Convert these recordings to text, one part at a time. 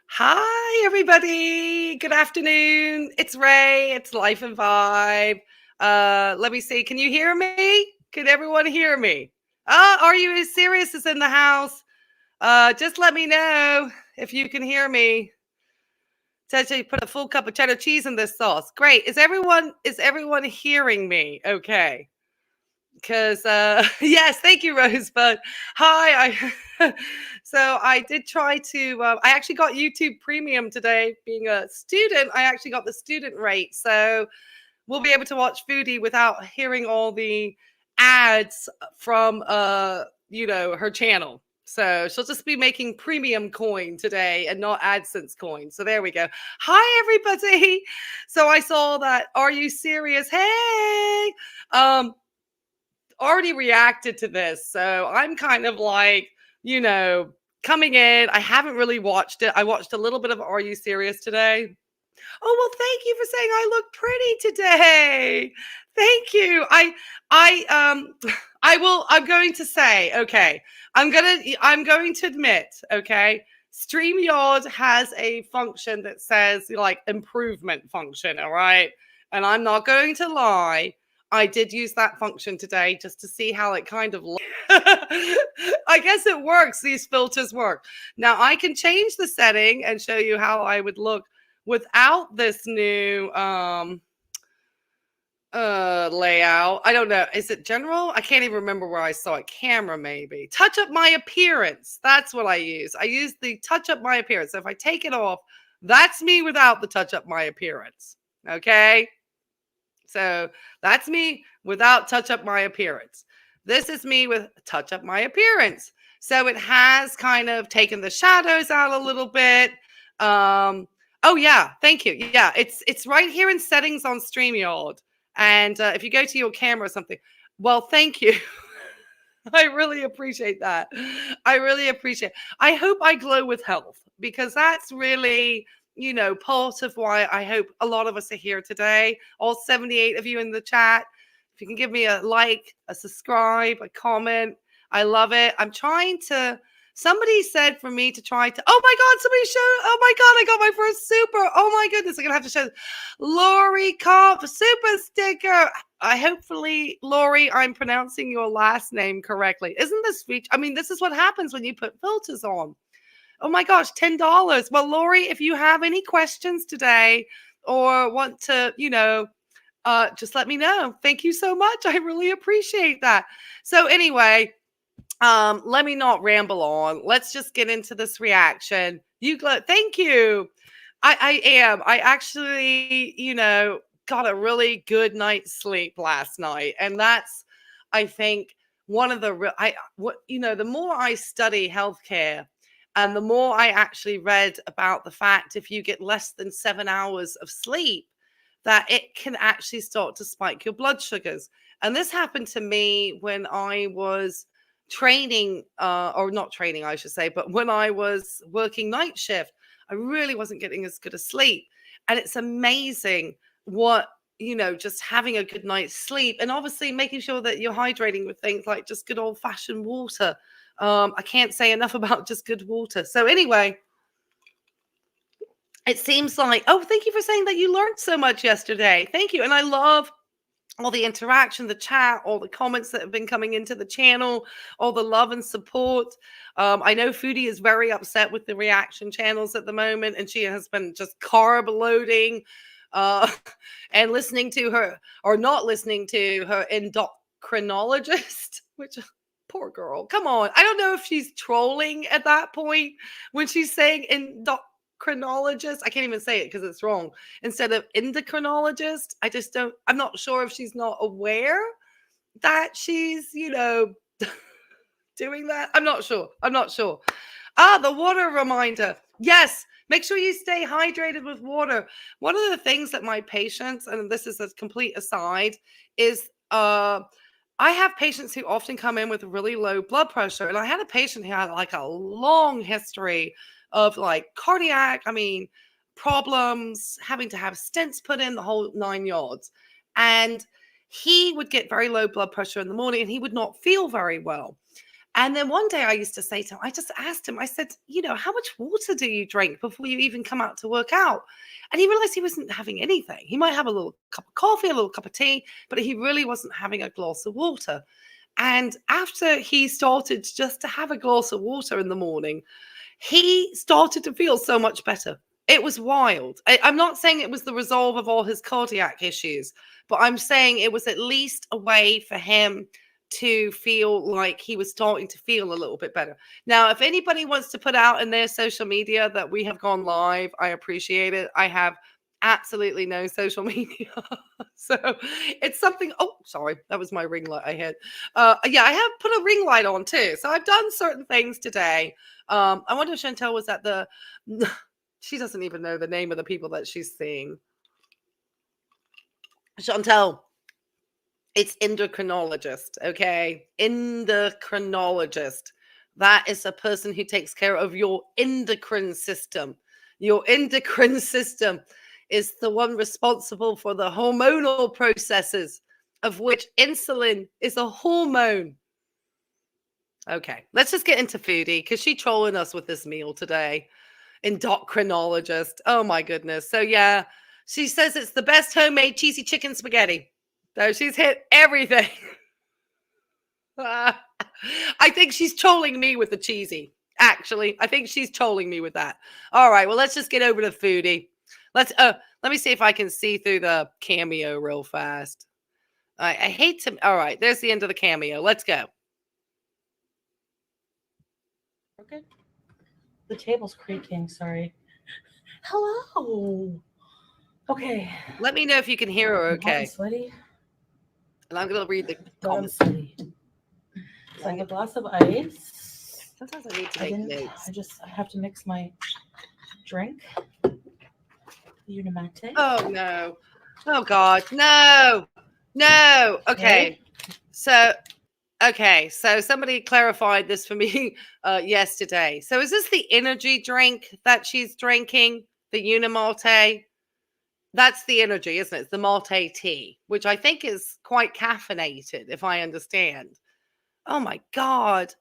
Hi, everybody. Good afternoon. It's Ray. It's Life and Vibe. Let me see. Can you hear me? Can everyone hear me? Are you serious? Is in the house? Just let me know if you can hear me. Says you put a full cup of cheddar cheese in this sauce. Great. Is everyone hearing me? Okay. Because yes, thank you, Rosebud. Hi. So I did try to I actually got YouTube Premium today. Being a student, I actually got the student rate, so we'll be able to watch Foodie without hearing all the ads from her channel. So she'll just be making premium coin today and not AdSense coin. So there we go. Hi, everybody. So I saw that. Are you serious? Hey. Already reacted to this. So I'm kind of like, coming in. I haven't really watched it. I watched a little bit of Are You Serious today? Oh, well, thank you for saying I look pretty today. Thank you. I'm going to say, okay, I'm going to admit, okay, StreamYard has a function that says like improvement function, all right? And I'm not going to lie. I did use that function today just to see how it kind of looks. I guess it works. These filters work. Now I can change the setting and show you how I would look without this new layout. I don't know. Is it general? I can't even remember where I saw it. Camera, maybe. Touch up my appearance. That's what I use. I use the touch up my appearance. So if I take it off, that's me without the touch up my appearance. Okay. So that's me without touch up my appearance. This is me with touch up my appearance. So it has kind of taken the shadows out a little bit. Oh yeah, thank you. Yeah, it's right here in settings on StreamYard. And if you go to your camera or something, well, thank you. I really appreciate that. I really appreciate it. I hope I glow with health because that's really, part of why I hope a lot of us are here today. All 78 of you in the chat. If you can give me a like, a subscribe, a comment, I love it. Somebody said for me to try to, oh my God, oh my God, I got my first super. Oh my goodness, I'm going to have to show Lori Kopp, super sticker. Hopefully, Lori, I'm pronouncing your last name correctly. Isn't this feature? I mean, this is what happens when you put filters on. Oh my gosh, $10. Well, Lori, if you have any questions today or want to, just let me know. Thank you so much. I really appreciate that. So anyway, let me not ramble on. Let's just get into this reaction. Thank you. I am. I actually, got a really good night's sleep last night. And that's, I think, one of the the more I study healthcare and the more I actually read about the fact if you get less than 7 hours of sleep, that it can actually start to spike your blood sugars. And this happened to me when I was training, or not training, I should say, but when I was working night shift, I really wasn't getting as good a sleep. And it's amazing what, just having a good night's sleep and obviously making sure that you're hydrating with things like just good old fashioned water. I can't say enough about just good water. So anyway, it seems like, oh, thank you for saying that you learned so much yesterday. Thank you. And I love all the interaction, the chat, all the comments that have been coming into the channel, all the love and support. I know Foodie is very upset with the reaction channels at the moment, and she has been just carb loading and listening to her, or not listening to her Indoc-crinologist, which poor girl. Come on. I don't know if she's trolling at that point when she's saying endocrinologist. I can't even say it because it's wrong. Instead of endocrinologist, I'm not sure if she's not aware that she's, doing that. I'm not sure. The water reminder. Yes. Make sure you stay hydrated with water. One of the things that my patients, and this is a complete aside, is I have patients who often come in with really low blood pressure. And I had a patient who had like a long history of like cardiac, problems, having to have stents put in, the whole 9 yards. And he would get very low blood pressure in the morning and he would not feel very well. And then one day I used to say to him, I just asked him, I said, how much water do you drink before you even come out to work out? And he realized he wasn't having anything. He might have a little cup of coffee, a little cup of tea, but he really wasn't having a glass of water. And after he started just to have a glass of water in the morning, he started to feel so much better. It was wild. I'm not saying it was the resolve of all his cardiac issues, but I'm saying it was at least a way for him to feel like he was starting to feel a little bit better. Now, if anybody wants to put out in their social media that we have gone live, I appreciate it. I have absolutely no social media. So it's something. Oh, sorry. That was my ring light I had. Yeah, I have put a ring light on too. So I've done certain things today. I wonder if Chantel was at the, she doesn't even know the name of the people that she's seeing. Chantel, it's endocrinologist, okay? Endocrinologist. That is a person who takes care of your endocrine system. Your endocrine system is the one responsible for the hormonal processes, of which insulin is a hormone. Okay, let's just get into Foodie because she's trolling us with this meal today. Indoc-crinologist. Oh my goodness. So yeah, she says it's the best homemade cheesy chicken spaghetti. So she's hit everything. I think she's trolling me with the cheesy. Actually, I think she's trolling me with that. All right, well, let's just get over to Foodie. Let me see if I can see through the cameo real fast. I hate to. All right, there's the end of the cameo. Let's go. Okay. The table's creaking. Sorry. Hello. Okay. Let me know if you can hear her. I'm hot and Okay. sweaty. And I'm gonna read the But I'm comments. sweaty. So I have a glass of ice. Sometimes I need to make notes. I have to mix my drink. Unimate. Oh no. Oh God. No. No. Okay. So somebody clarified this for me yesterday. So is this the energy drink that she's drinking? The Unimate? That's the energy, isn't it? It's the Malte tea, which I think is quite caffeinated, if I understand. Oh my God.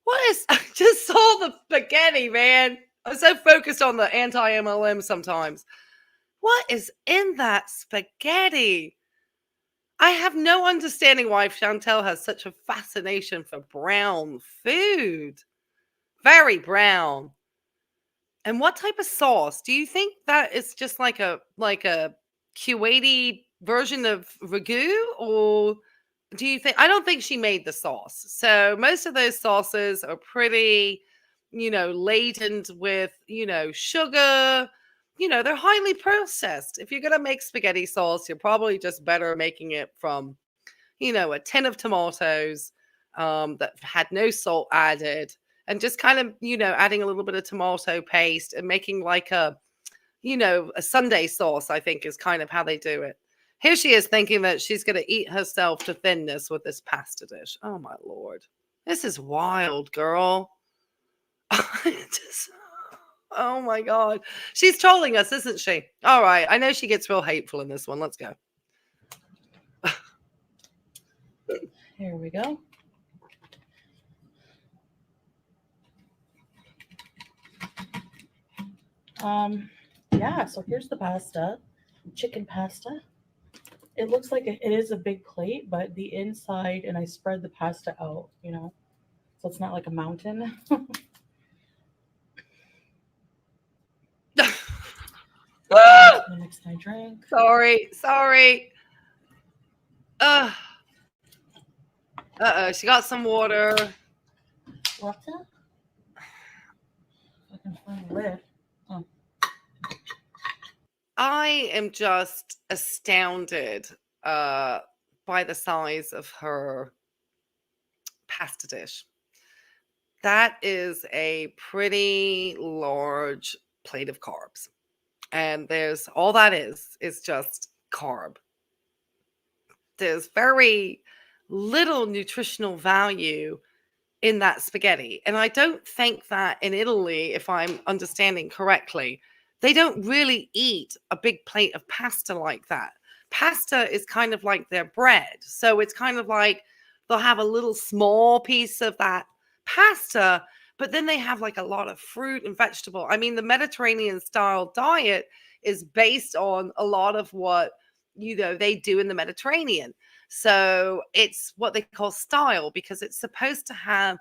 I just saw the spaghetti, man. I'm so focused on the anti-MLM sometimes. What is in that spaghetti? I have no understanding why Chantel has such a fascination for brown food. Very brown. And what type of sauce? Do you think that is just like a Kuwaiti version of ragu? Or do you think, I don't think she made the sauce. So most of those sauces are pretty, laden with, sugar. They're highly processed. If you're going to make spaghetti sauce, you're probably just better making it from, a tin of tomatoes that had no salt added, and just kind of, adding a little bit of tomato paste and making like a Sunday sauce, I think is kind of how they do it. Here she is thinking that she's going to eat herself to thinness with this pasta dish. Oh my Lord. This is wild, girl. Oh my God. She's trolling us, isn't she? All right. I know she gets real hateful in this one. Let's go. Here we go. Yeah, so here's the pasta. Chicken pasta. It looks like it is a big plate, but the inside, and I spread the pasta out, so it's not like a mountain. Mix my drink. Sorry. Uh-oh, she got some water. Water? I can find the lid. Oh. I am just astounded by the size of her pasta dish. That is a pretty large plate of carbs. And there's all that is just carb. There's very little nutritional value in that spaghetti. And I don't think that in Italy, if I'm understanding correctly, they don't really eat a big plate of pasta like that. Pasta is kind of like their bread. So it's kind of like they'll have a little small piece of that pasta, but then they have like a lot of fruit and vegetable. I mean, the Mediterranean style diet is based on a lot of what, they do in the Mediterranean. So it's what they call style, because it's supposed to have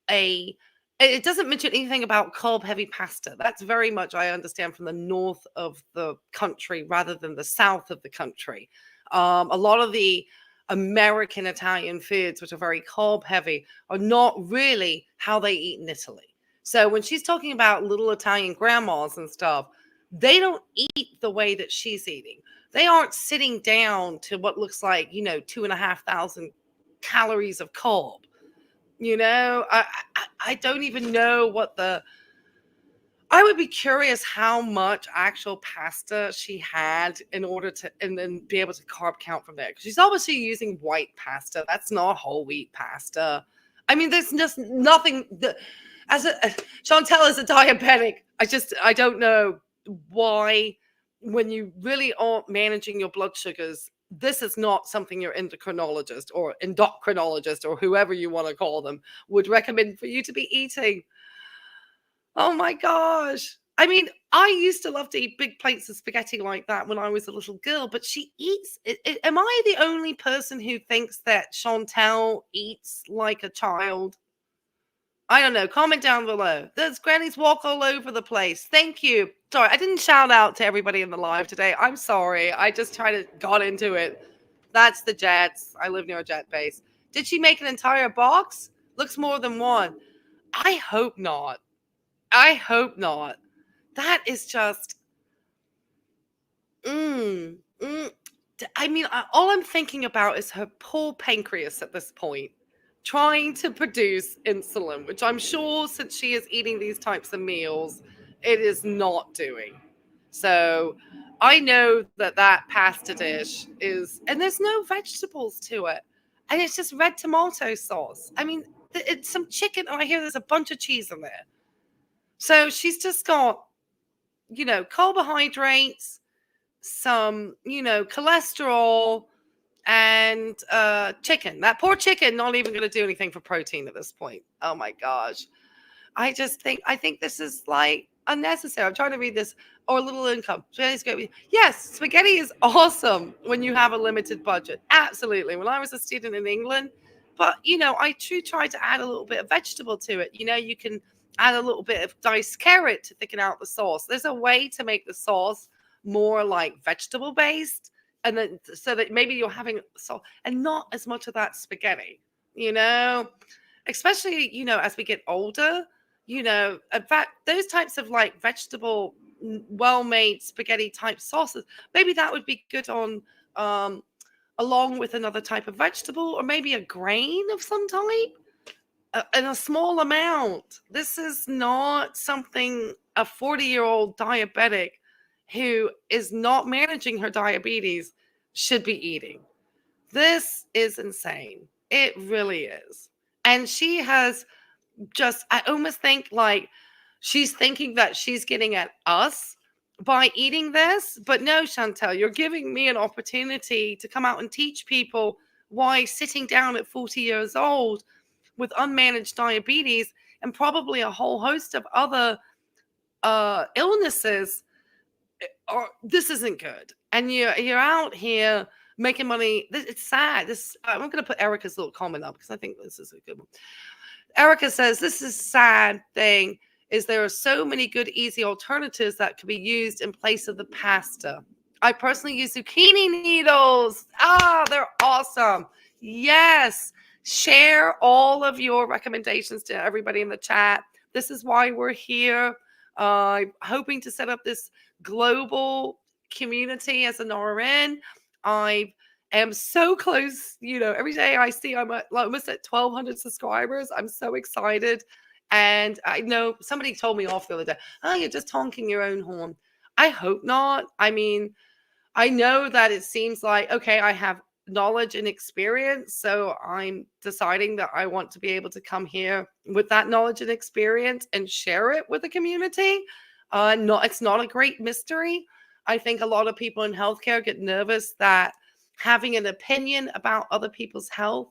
it doesn't mention anything about carb heavy pasta. That's very much, I understand, from the north of the country rather than the south of the country. A lot of the American Italian foods, which are very carb heavy, are not really how they eat in Italy. So when she's talking about little Italian grandmas and stuff, they don't eat the way that she's eating. They aren't sitting down to what looks like, 2,500 calories of carb. I don't even know what I would be curious how much actual pasta she had in order to, and then be able to carb count from there. Because she's obviously using white pasta. That's not whole wheat pasta. I mean, there's just nothing. Chantel is a diabetic. I don't know why, when you really aren't managing your blood sugars, this is not something your endocrinologist or Indoc-crinologist or whoever you want to call them would recommend for you to be eating. Oh my gosh. I mean, I used to love to eat big plates of spaghetti like that when I was a little girl, but she eats it. Am I the only person who thinks that Chantel eats like a child? I don't know. Comment down below. There's grannies walk all over the place. Thank you. Sorry, I didn't shout out to everybody in the live today. I'm sorry. I just got into it. That's the Jets. I live near a jet base. Did she make an entire box? Looks more than one. I hope not. I hope not. That is just, I mean, all I'm thinking about is her poor pancreas at this point, trying to produce insulin, which I'm sure, since she is eating these types of meals, it is not doing. So I know that pasta dish is, and there's no vegetables to it. And it's just red tomato sauce. I mean, it's some chicken. Oh, I hear there's a bunch of cheese in there. So she's just got, carbohydrates, some, cholesterol, and chicken. That poor chicken, not even going to do anything for protein at this point. Oh my gosh. I think this is like unnecessary. I'm trying to read this. Or little income. Spaghetti's great. Yes, spaghetti is awesome when you have a limited budget. Absolutely. When I was a student in England, but I tried to add a little bit of vegetable to it. You can add a little bit of diced carrot to thicken out the sauce. There's a way to make the sauce more like vegetable based, and then so that maybe you're having salt and not as much of that spaghetti. Especially as we get older. In fact, those types of like vegetable, well-made spaghetti type sauces, maybe that would be good on along with another type of vegetable, or maybe a grain of some type in a small amount. This is not something a 40-year-old diabetic who is not managing her diabetes should be eating. This is insane. It really is. And she has I almost think like she's thinking that she's getting at us by eating this. But no, Chantel, you're giving me an opportunity to come out and teach people why sitting down at 40 years old with unmanaged diabetes and probably a whole host of other illnesses, this isn't good. And you're out here making money. It's sad. I'm going to put Erica's little comment up because I think this is a good one. Erica says, this is sad thing is there are so many good, easy alternatives that could be used in place of the pasta. I personally use zucchini needles. They're awesome. Yes. Share all of your recommendations to everybody in the chat. This is why we're here. Hoping to set up this global community as an RN. I am so close. Every day I see I'm almost at 1,200 subscribers. I'm so excited. And I know somebody told me off the other day, you're just honking your own horn. I hope not. I mean, I know that it seems like, okay, I have knowledge and experience. So I'm deciding that I want to be able to come here with that knowledge and experience and share it with the community. It's not a great mystery. I think a lot of people in healthcare get nervous that having an opinion about other people's health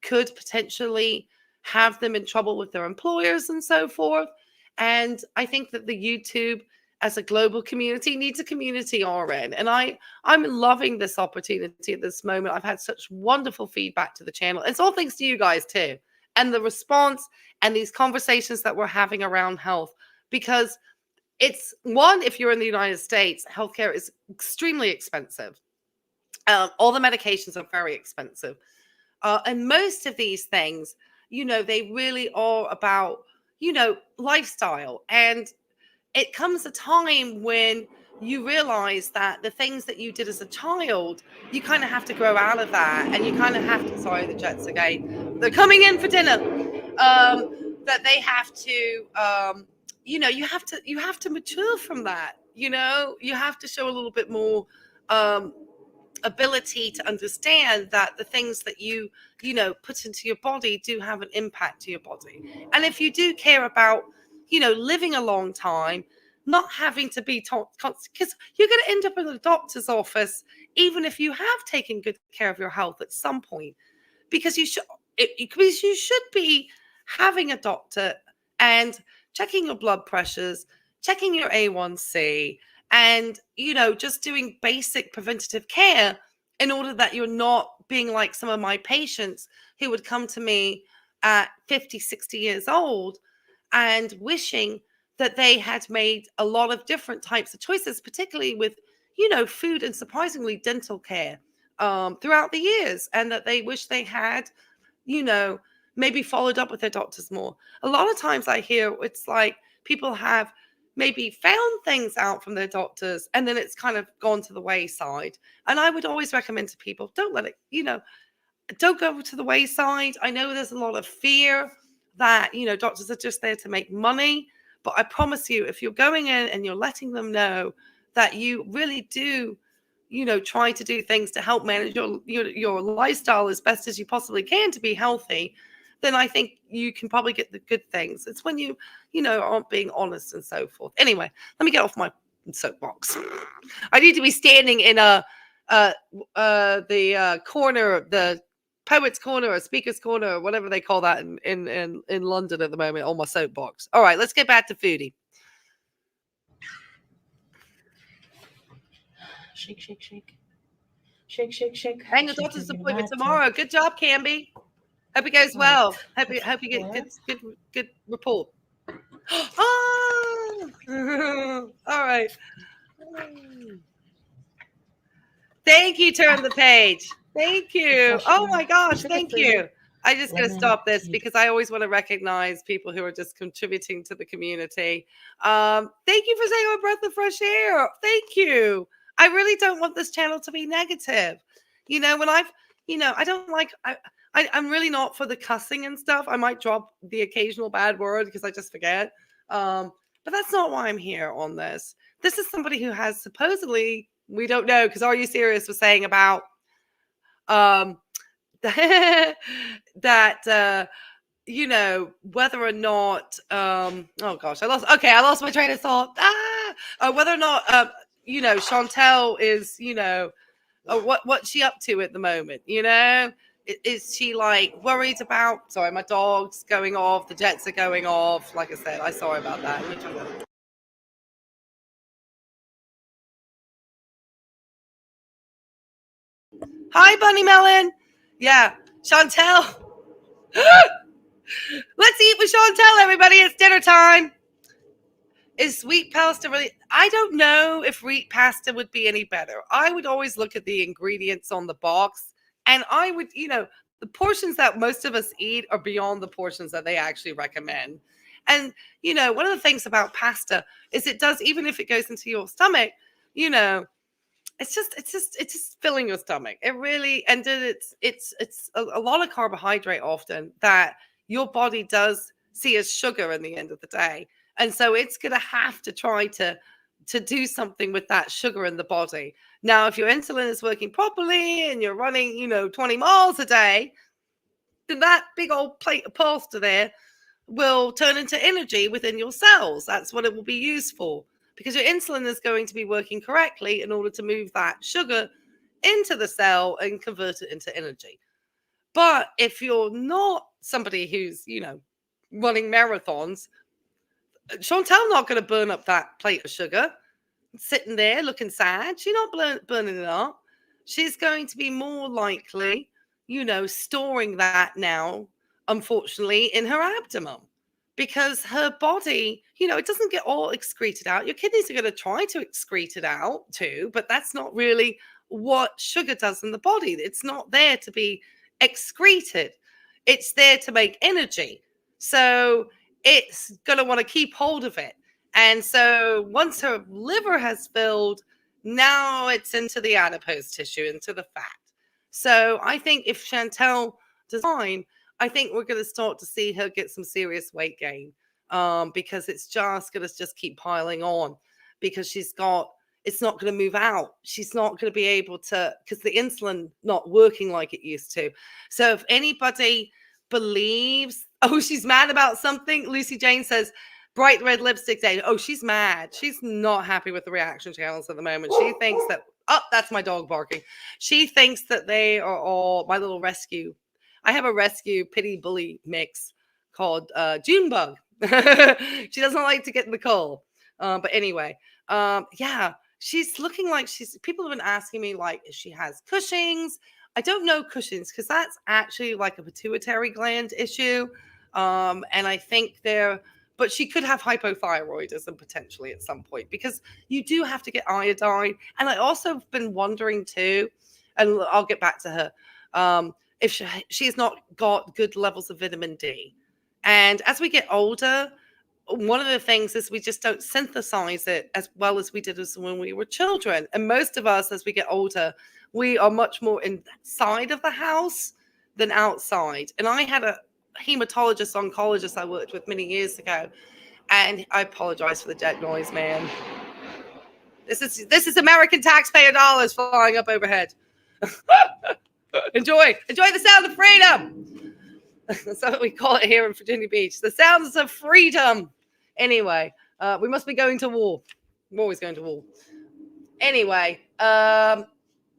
could potentially have them in trouble with their employers and so forth. And I think that the YouTube as a global community needs a community RN. And I'm loving this opportunity at this moment. I've had such wonderful feedback to the channel. It's all thanks to you guys too. And the response and these conversations that we're having around health, because it's one, if you're in the United States, healthcare is extremely expensive. All the medications are very expensive. And most of these things, they really are about, lifestyle. And it comes a time when you realize that the things that you did as a child, you kind of have to grow out of that. And you kind of have to, sorry, the Jets again, they're coming in for dinner. That they have to, you have to mature from that. You have to show a little bit more ability to understand that the things that you put into your body do have an impact to your body. And if you do care about living a long time, not having to be taught, because you're going to end up in the doctor's office even if you have taken good care of your health at some point, because you should be having a doctor and checking your blood pressures, checking your A1C, and, just doing basic preventative care in order that you're not being like some of my patients who would come to me at 50, 60 years old and wishing that they had made a lot of different types of choices, particularly with, food and surprisingly dental care throughout the years, and that they wish they had, maybe followed up with their doctors more. A lot of times I hear it's like people have maybe found things out from their doctors and then it's kind of gone to the wayside. And I would always recommend to people, don't let it, don't go to the wayside. I know there's a lot of fear that, doctors are just there to make money. But I promise you, if you're going in and you're letting them know that you really do, try to do things to help manage your lifestyle as best as you possibly can to be healthy, then I think you can probably get the good things. It's when you aren't being honest and so forth. Anyway, let me get off my soapbox. I need to be standing in the corner, the poet's corner or speaker's corner or whatever they call that in London at the moment on my soapbox. All right, let's get back to Foodie. Shake, shake, shake. Shake, shake, shake. And the doctor's appointment tomorrow. Good job, Camby. Hope it goes well. Hope you get good report. Oh! All right. Thank you, Turn the Page. Thank you. Oh my gosh, thank you. I just going to stop this because I always want to recognize people who are just contributing to the community. Thank you for saying a breath of fresh air. Thank you. I really don't want this channel to be negative. When I don't like, I'm really not for the cussing and stuff. I might drop the occasional bad word because I just forget. But that's not why I'm here on this. This is somebody who has supposedly, we don't know, because Are You Serious was saying about that whether or not oh gosh, I lost my train of thought. Whether or not Chantel is what's she up to at the moment? Is she like worried about, sorry, my dog's going off, the jets are going off, like I said, I'm sorry about that. Hi, Bunny Melon. Yeah, Chantel. Let's eat with Chantel, everybody. It's dinner time. Is wheat pasta really? I don't know if wheat pasta would be any better. I would always look at the ingredients on the box, and I would, the portions that most of us eat are beyond the portions that they actually recommend. And, one of the things about pasta is it does, even if it goes into your stomach, it's just filling your stomach. It really, and it's a lot of carbohydrate often that your body does see as sugar in the end of the day. And so it's going to have to try to do something with that sugar in the body. Now, if your insulin is working properly and you're running, 20 miles a day, then that big old plate of pasta there will turn into energy within your cells. That's what it will be used for, because your insulin is going to be working correctly in order to move that sugar into the cell and convert it into energy. But if you're not somebody who's, running marathons, Chantel not going to burn up that plate of sugar sitting there looking sad. She's not burning it up. She's going to be more likely, storing that now, unfortunately, in her abdomen, because her body, it doesn't get all excreted out. Your kidneys are going to try to excrete it out too, but that's not really what sugar does in the body. It's not there to be excreted. It's there to make energy. So it's going to want to keep hold of it. And so once her liver has filled, now it's into the adipose tissue, into the fat. So I think if Chantel does fine, I think we're going to start to see her get some serious weight gain, because it's just going to just keep piling on, because it's not going to move out. She's not going to be able to, because the insulin not working like it used to. So if anybody believes, oh, she's mad about something, Lucy Jane says, bright red lipstick day. Oh, she's mad. She's not happy with the reaction channels at the moment. She thinks that, oh, that's my dog barking. She thinks that they are all my little rescue. I have a rescue pity bully mix called Junebug. She doesn't like to get in the coal. But anyway, yeah, she's looking like people have been asking me, like, if she has Cushing's. I don't know Cushing's, because that's actually like a pituitary gland issue. And I think but she could have hypothyroidism potentially at some point, because you do have to get iodine. And I also have been wondering too, and I'll get back to her, if she's not got good levels of vitamin D. And as we get older, one of the things is we just don't synthesize it as well as we did as when we were children. And most of us, as we get older, we are much more inside of the house than outside. And I had a hematologist oncologist I worked with many years ago, and I apologize for the jet noise, man. This is American taxpayer dollars flying up overhead. enjoy the sound of freedom. That's what we call it here in Virginia Beach, the sounds of freedom. Anyway, we must be going to war. We're always going to war. Anyway,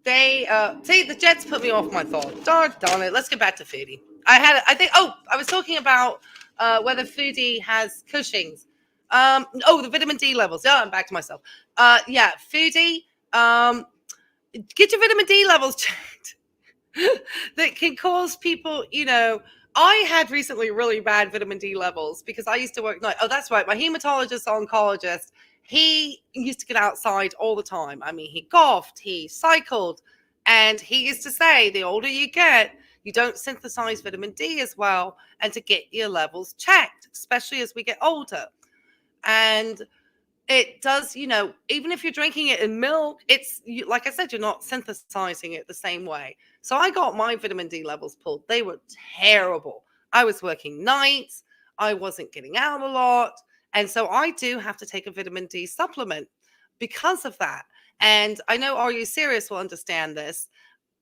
they see, the Jets put me off my thought. Darn it. Let's get back to Foodie. I was talking about whether Foodie has Cushing's. The vitamin D levels. Yeah, I'm back to myself. Yeah, Foodie, get your vitamin D levels checked. That can cause people, I had recently really bad vitamin D levels because I used to work night. Oh, that's right. My hematologist oncologist, he used to get outside all the time. I mean, he golfed, he cycled, and he used to say, the older you get, you don't synthesize vitamin D as well, and to get your levels checked, especially as we get older. And it does, even if you're drinking it in milk, like I said, you're not synthesizing it the same way. So I got my vitamin D levels pulled. They were terrible. I was working nights. I wasn't getting out a lot. And so I do have to take a vitamin D supplement because of that. And I know Are You Serious will understand this.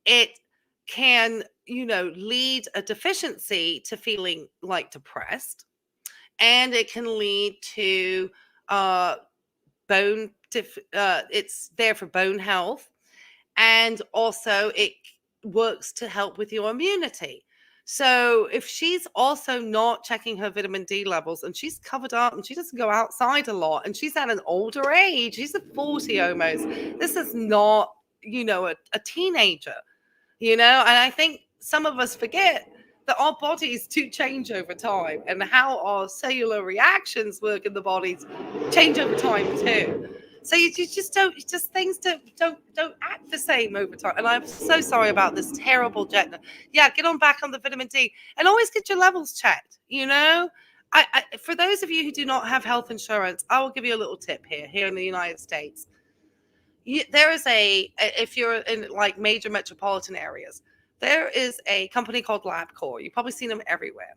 It can, lead a deficiency to feeling like depressed. And it can lead to it's there for bone health, and also it works to help with your immunity. So if she's also not checking her vitamin D levels, and she's covered up and she doesn't go outside a lot, and she's at an older age, she's at 40 almost, this is not, a teenager, and I think some of us forget that our bodies do change over time, and how our cellular reactions work in the bodies change over time too. So you just don't, things don't act the same over time. And I'm so sorry about this terrible jet. Yeah, get on back on the vitamin D, and always get your levels checked. I for those of you who do not have health insurance, I will give you a little tip here in the United States. There is if you're in like major metropolitan areas, there is a company called LabCorp. You've probably seen them everywhere.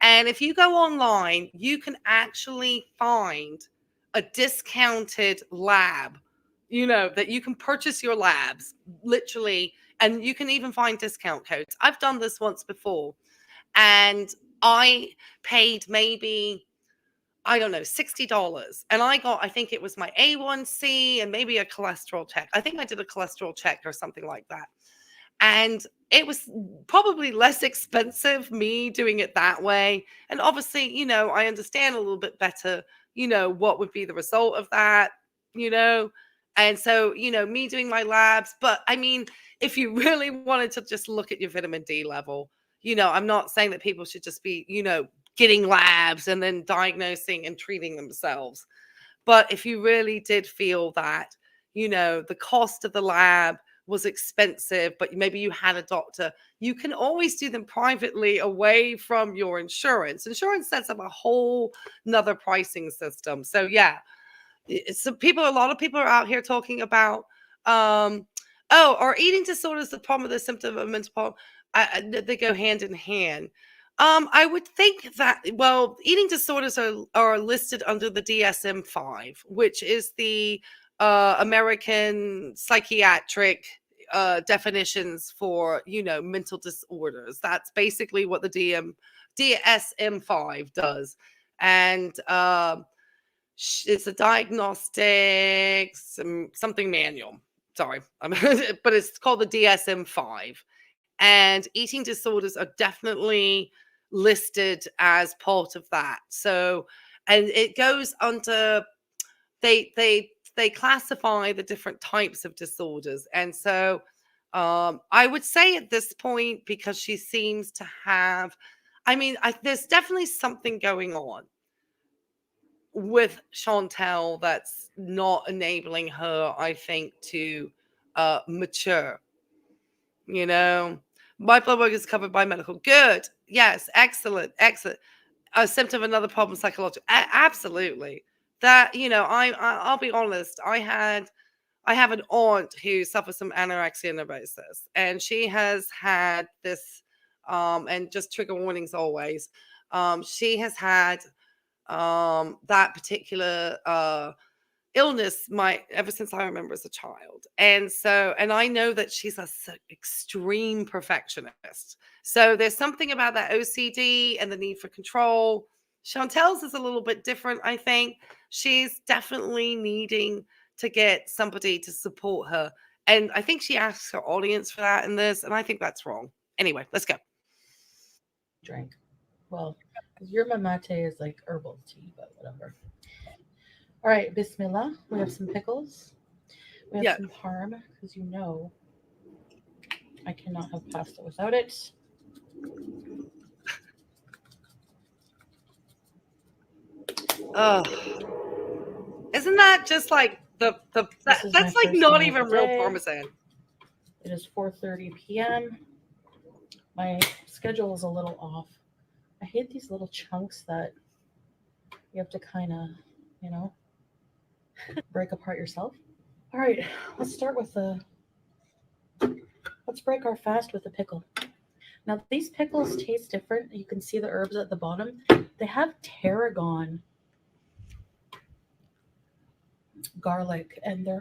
And if you go online, you can actually find a discounted lab, that you can purchase your labs literally. And you can even find discount codes. I've done this once before, and I paid maybe, I don't know, $60. And I think it was my A1C and maybe a cholesterol check. I think I did a cholesterol check or something like that. And it was probably less expensive me doing it that way. And obviously, I understand a little bit better, what would be the result of that, you know. And so, me doing my labs. But I mean, if you really wanted to just look at your vitamin D level, I'm not saying that people should just be, getting labs and then diagnosing and treating themselves. But if you really did feel that, the cost of the lab was expensive, but maybe you had a doctor, you can always do them privately away from your insurance. Insurance sets up a whole nother pricing system. So yeah, so a lot of people are out here talking about, or eating disorders, the problem with the symptom of mental problem, they go hand in hand. I would think that, well, eating disorders are listed under the DSM-5, which is the American psychiatric definitions for, mental disorders. That's basically what the DSM-5 does. And it's a diagnostic something manual. Sorry, but it's called the DSM-5. And eating disorders are definitely listed as part of that. So, and it goes under, they classify the different types of disorders. And so I would say at this point, because she seems to have, I mean, there's definitely something going on with Chantel that's not enabling her, I think, to mature. My blood work is covered by medical. Good. Yes. Excellent. Excellent. A symptom of another problem, psychological. Absolutely. That, I'll be honest. I have an aunt who suffers from anorexia nervosis, and she has had this, and just trigger warnings always. She has had that particular illness ever since I remember as a child. And so, and I know that she's a extreme perfectionist. So there's something about that OCD and the need for control. Chantel's is a little bit different, I think. She's definitely needing to get somebody to support her. And I think she asks her audience for that in this, and I think that's wrong. Anyway, let's go. Drink. Well, yerba mate is like herbal tea, but whatever. All right, Bismillah. We have some pickles. We have Yeah. some parm, because I cannot have pasta without it. Oh, isn't that just like that's like not even real Parmesan? It is 4:30 p.m. My schedule is a little off. I hate these little chunks that you have to kind of, break apart yourself. All right, let's start with let's break our fast with a pickle. Now, these pickles taste different. You can see the herbs at the bottom. They have tarragon, garlic, and they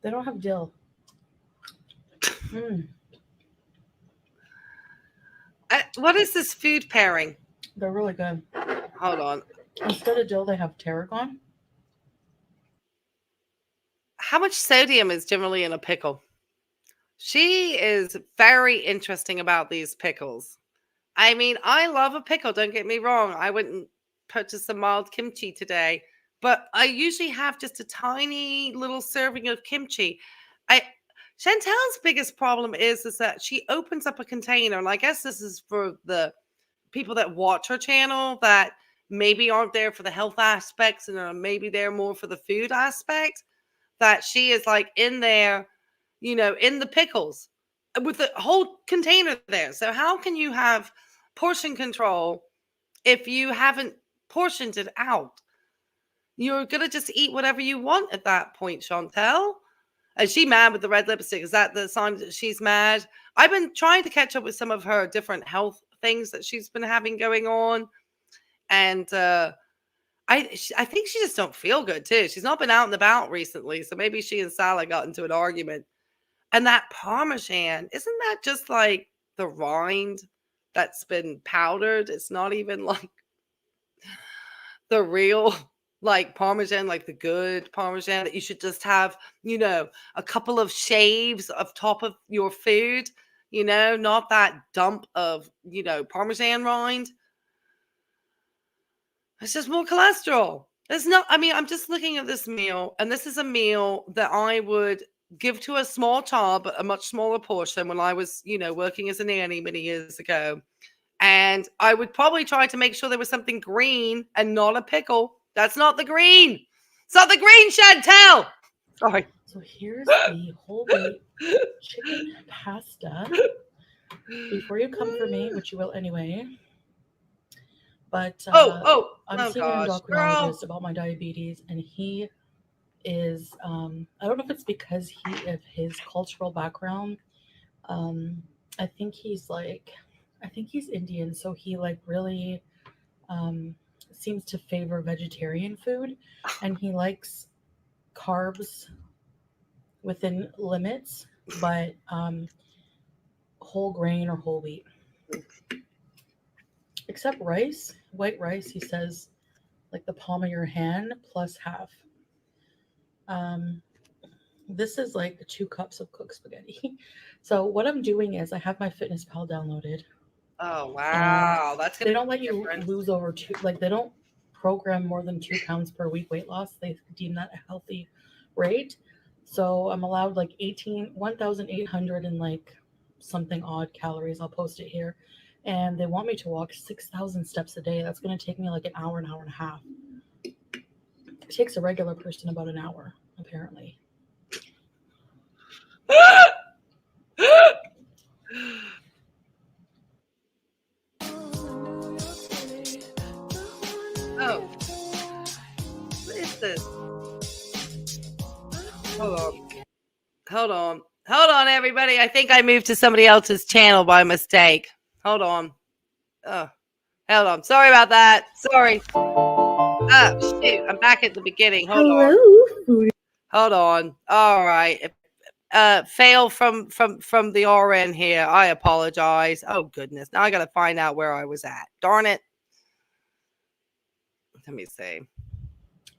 don't have dill. What is this food pairing? They're really good. Hold on. Instead of dill, they have tarragon. How much sodium is generally in a pickle? She is very interesting about these pickles. I mean, I love a pickle, don't get me wrong. I wouldn't purchase some mild kimchi today, but I usually have just a tiny little serving of kimchi. Chantel's biggest problem is that she opens up a container, and I guess this is for the people that watch her channel that maybe aren't there for the health aspects and are maybe there more for the food aspect, that she is like in there, in the pickles with the whole container there. So how can you have portion control if you haven't portioned it out? You're going to just eat whatever you want at that point, Chantel. Is she mad with the red lipstick? Is that the sign that she's mad? I've been trying to catch up with some of her different health things that she's been having going on. And I think she just don't feel good too. She's not been out and about recently. So maybe she and Sally got into an argument. And that Parmesan, isn't that just like the rind that's been powdered? It's not even like the real like Parmesan, like the good Parmesan that you should just have, a couple of shaves of top of your food, not that dump of, Parmesan rind. It's just more cholesterol. It's not, I mean, I'm just looking at this meal, and this is a meal that I would give to a small child, but a much smaller portion when I was, working as a nanny many years ago. And I would probably try to make sure there was something green and not a pickle. That's not the green. It's not the green, Chantel. Sorry. So here's the whole wheat chicken pasta. Before you come for me, which you will anyway. But I'm seeing an endocrinologist about my diabetes, and he is I don't know if it's because of his cultural background. I think he's Indian, so he like really seems to favor vegetarian food, and he likes carbs within limits, but whole grain or whole wheat. Except rice, white rice, he says, like the palm of your hand plus half. This is like 2 cups of cooked spaghetti. So what I'm doing is I have my Fitness Pal downloaded. Oh wow, that's they don't let you lose over 2. Like they don't program more than 2 pounds per week weight loss. They deem that a healthy rate. So I'm allowed like 1,800 and like something odd calories. I'll post it here. And they want me to walk 6,000 steps a day. That's going to take me like an hour and a half. It takes a regular person about an hour, apparently. Oh, what is this? Hold on, everybody. I think I moved to somebody else's channel by mistake. Hold on. Oh, hold on. Sorry about that. Sorry. Oh, shoot. I'm back at the beginning. Hold on. Hold on. All right. Fail from the RN here. I apologize. Oh, goodness. Now I got to find out where I was at. Darn it. Let me see.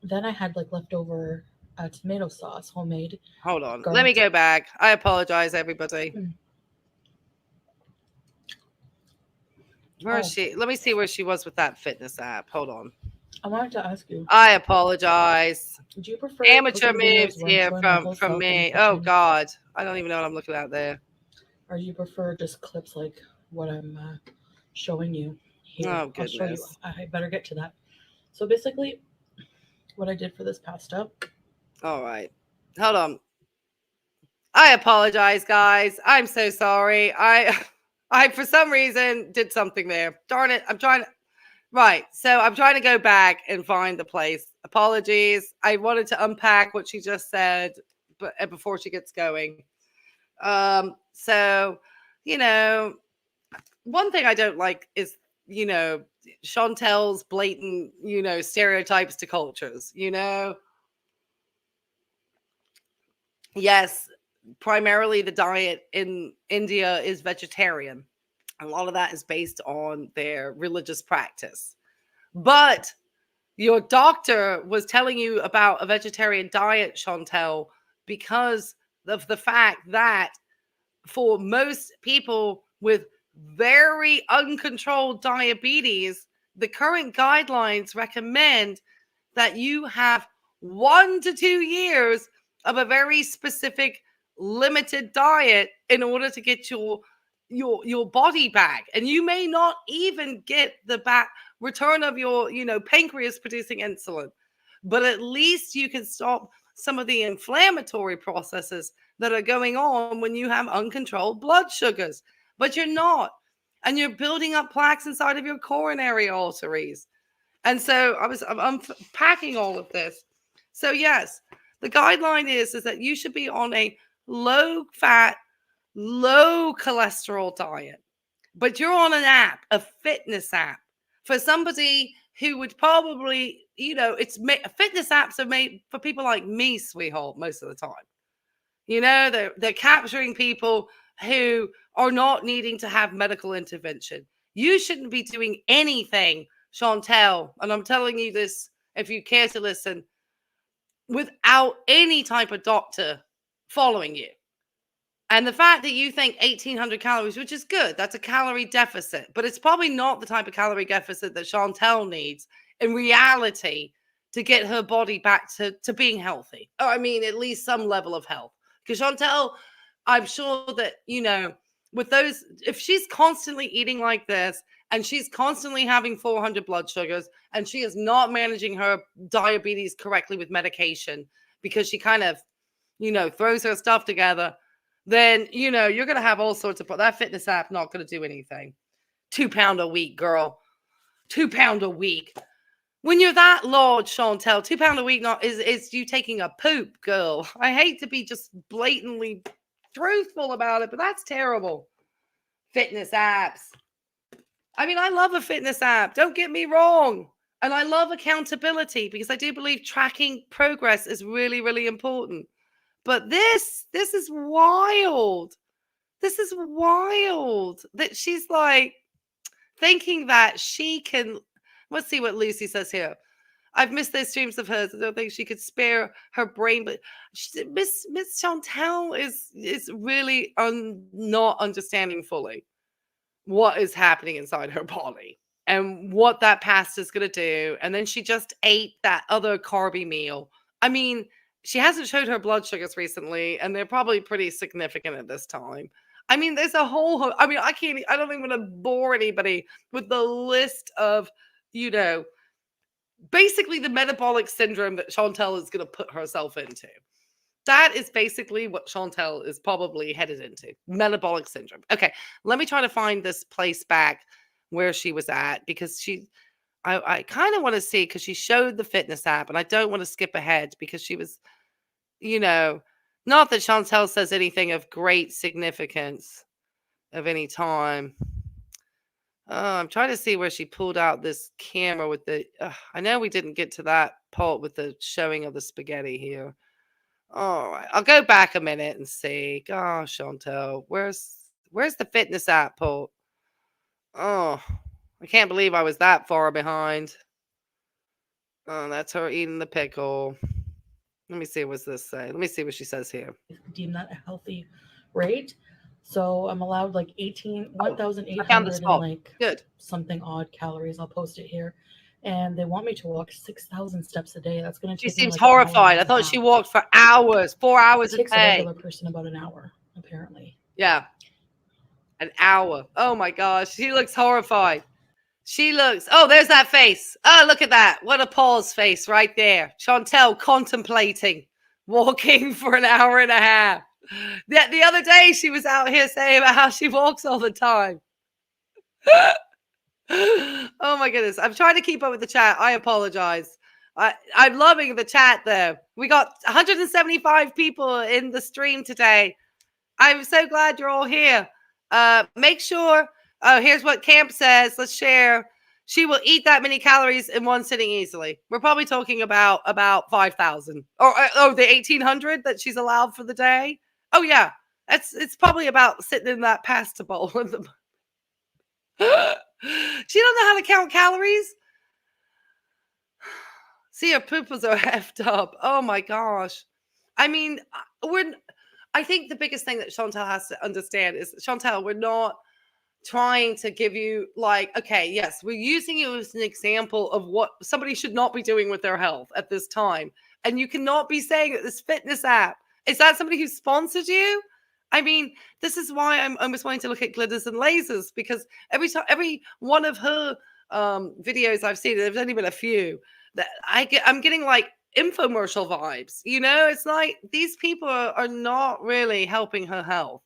Then I had like leftover tomato sauce, homemade. Hold on. Let me go back. I apologize, everybody. Where is she? Let me see where she was with that fitness app. Hold on. I wanted to ask you. I apologize. Do you prefer amateur moves here from me? Oh God, I don't even know what I'm looking at there. Or do you prefer just clips like what I'm showing you here? Oh goodness. I'll show you. I better get to that. So basically, what I did for this pasta. All right, hold on. I apologize, guys. I'm so sorry. I for some reason did something there. Darn it. I'm trying to go back and find the place. Apologies. I wanted to unpack what she just said, but before she gets going. So, one thing I don't like is, Chantel's blatant, stereotypes to cultures, Yes, primarily the diet in India is vegetarian. A lot of that is based on their religious practice. But your doctor was telling you about a vegetarian diet, Chantel, because of the fact that for most people with very uncontrolled diabetes, the current guidelines recommend that you have 1 to 2 years of a very specific limited diet in order to get your body back. And you may not even get the back return of your pancreas producing insulin, but at least you can stop some of the inflammatory processes that are going on when you have uncontrolled blood sugars. But you're not, and you're building up plaques inside of your coronary arteries. And so I'm unpacking all of this. So yes, the guideline is that you should be on a low fat, low cholesterol diet, but you're on an app, a fitness app, for somebody who would probably, fitness apps are made for people like me, sweetheart, most of the time. They're capturing people who are not needing to have medical intervention. You shouldn't be doing anything, Chantel, and I'm telling you this if you care to listen, without any type of doctor following you. And the fact that you think 1,800 calories, which is good, that's a calorie deficit, but it's probably not the type of calorie deficit that Chantel needs in reality to get her body back to being healthy. Or, I mean, at least some level of health. Because Chantel, I'm sure that, you know, with those, if she's constantly eating like this and she's constantly having 400 blood sugars and she is not managing her diabetes correctly with medication because she kind of, you know, throws her stuff together, then, you know, you're going to have all sorts of, that fitness app not going to do anything. 2 pound a week, girl. 2 pound a week. When you're that large, Chantel, 2 pound a week not is you taking a poop, girl. I hate to be just blatantly truthful about it, but that's terrible. Fitness apps. I mean, I love a fitness app. Don't get me wrong. And I love accountability because I do believe tracking progress is really, really important. But this is wild. This is wild that she's like thinking that she can. Let's see what Lucy says here. I've missed those streams of hers. I don't think she could spare her brain, but Miss Chantel is really not understanding fully what is happening inside her body and what that pasta is going to do. And then she just ate that other carby meal. I mean, she hasn't showed her blood sugars recently, and they're probably pretty significant at this time. I mean, there's a whole, I mean, I don't even want to bore anybody with the list of, you know, basically the metabolic syndrome that Chantel is going to put herself into. That is basically what Chantel is probably headed into. Metabolic syndrome. Okay, let me try to find this place back where she was at, because I kind of want to see, because she showed the fitness app, and I don't want to skip ahead because she was, you know, not that Chantel says anything of great significance of any time. I'm trying to see where she pulled out this camera with the, I know we didn't get to that part with the showing of the spaghetti here. All right, I'll go back a minute and see. Gosh, Chantel, where's the fitness app part? Oh, I can't believe I was that far behind. Oh, that's her eating the pickle. Let me see what's this say. Let me see what she says here. Deem that a healthy rate. So I'm allowed like 1,800 and like good something odd calories. I'll post it here. And they want me to walk 6,000 steps a day. That's going to take She me seems like horrified. I thought she walked for hours, 4 hours a day. It takes a regular person about an hour, apparently. Yeah. An hour. Oh my gosh. She looks horrified. She looks, oh, there's that face. Oh, look at that. What a pause face right there. Chantel contemplating walking for an hour and a half. The other day, she was out here saying about how she walks all the time. Oh my goodness. I'm trying to keep up with the chat. I apologize. I'm loving the chat though. We got 175 people in the stream today. I'm so glad you're all here. Make sure, here's what Camp says. Let's share. She will eat that many calories in one sitting easily. We're probably talking about 5,000 or the 1,800 that she's allowed for the day. Oh yeah, it's probably about sitting in that pasta bowl. She don't know how to count calories. See, her poopers are effed up. Oh my gosh. I mean, I think the biggest thing that Chantel has to understand is, Chantel, we're not trying to give you like, okay, yes, we're using you as an example of what somebody should not be doing with their health at this time. And you cannot be saying that this fitness app, is that somebody who sponsored you? I mean, this is why I'm almost wanting to look at glitters and lasers, because every one of her videos I've seen, there's only been a few that I'm getting like infomercial vibes. You know, it's like these people are not really helping her health.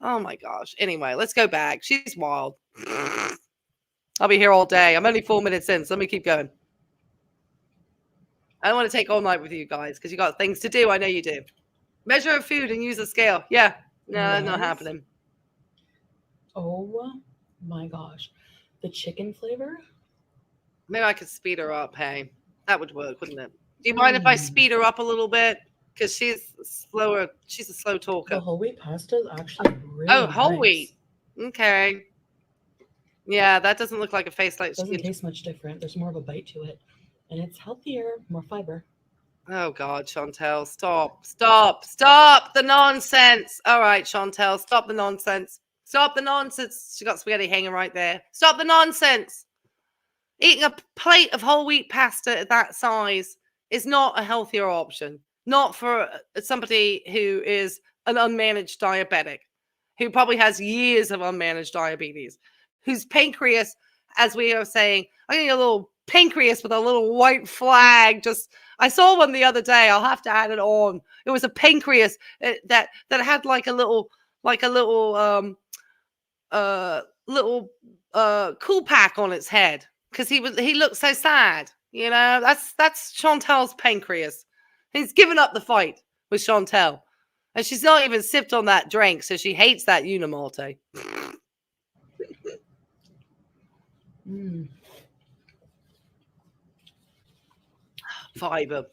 Oh my gosh. Anyway, let's go back. She's wild. I'll be here all day. I'm only 4 minutes in, so let me keep going. I don't want to take all night with you guys because you got things to do. I know you do. Measure of food and use a scale. Yeah. No, that's not happening. Oh my gosh. The chicken flavor? Maybe I could speed her up. Hey, that would work, wouldn't it? Do you mind if I speed her up a little bit? Because she's slower. She's a slow talker. The whole wheat pasta is actually really whole wheat. Okay. Yeah, that doesn't look like a face like. It doesn't taste much different. There's more of a bite to it. and it's healthier, more fiber. Oh God, Chantel, stop the nonsense. All right, Chantel, stop the nonsense. Stop the nonsense. She got spaghetti hanging right there. Stop the nonsense. Eating a plate of whole wheat pasta at that size is not a healthier option. Not for somebody who is an unmanaged diabetic, who probably has years of unmanaged diabetes, whose pancreas, as we are saying, I need a little pancreas with a little white flag. Just I saw one the other day. I'll have to add it on. It was a pancreas that had like a little little cool pack on its head because he looked so sad. You know, that's Chantel's pancreas. He's given up the fight with Chantel. And she's not even sipped on that drink, so she hates that Unimalte. Mm. Fiber.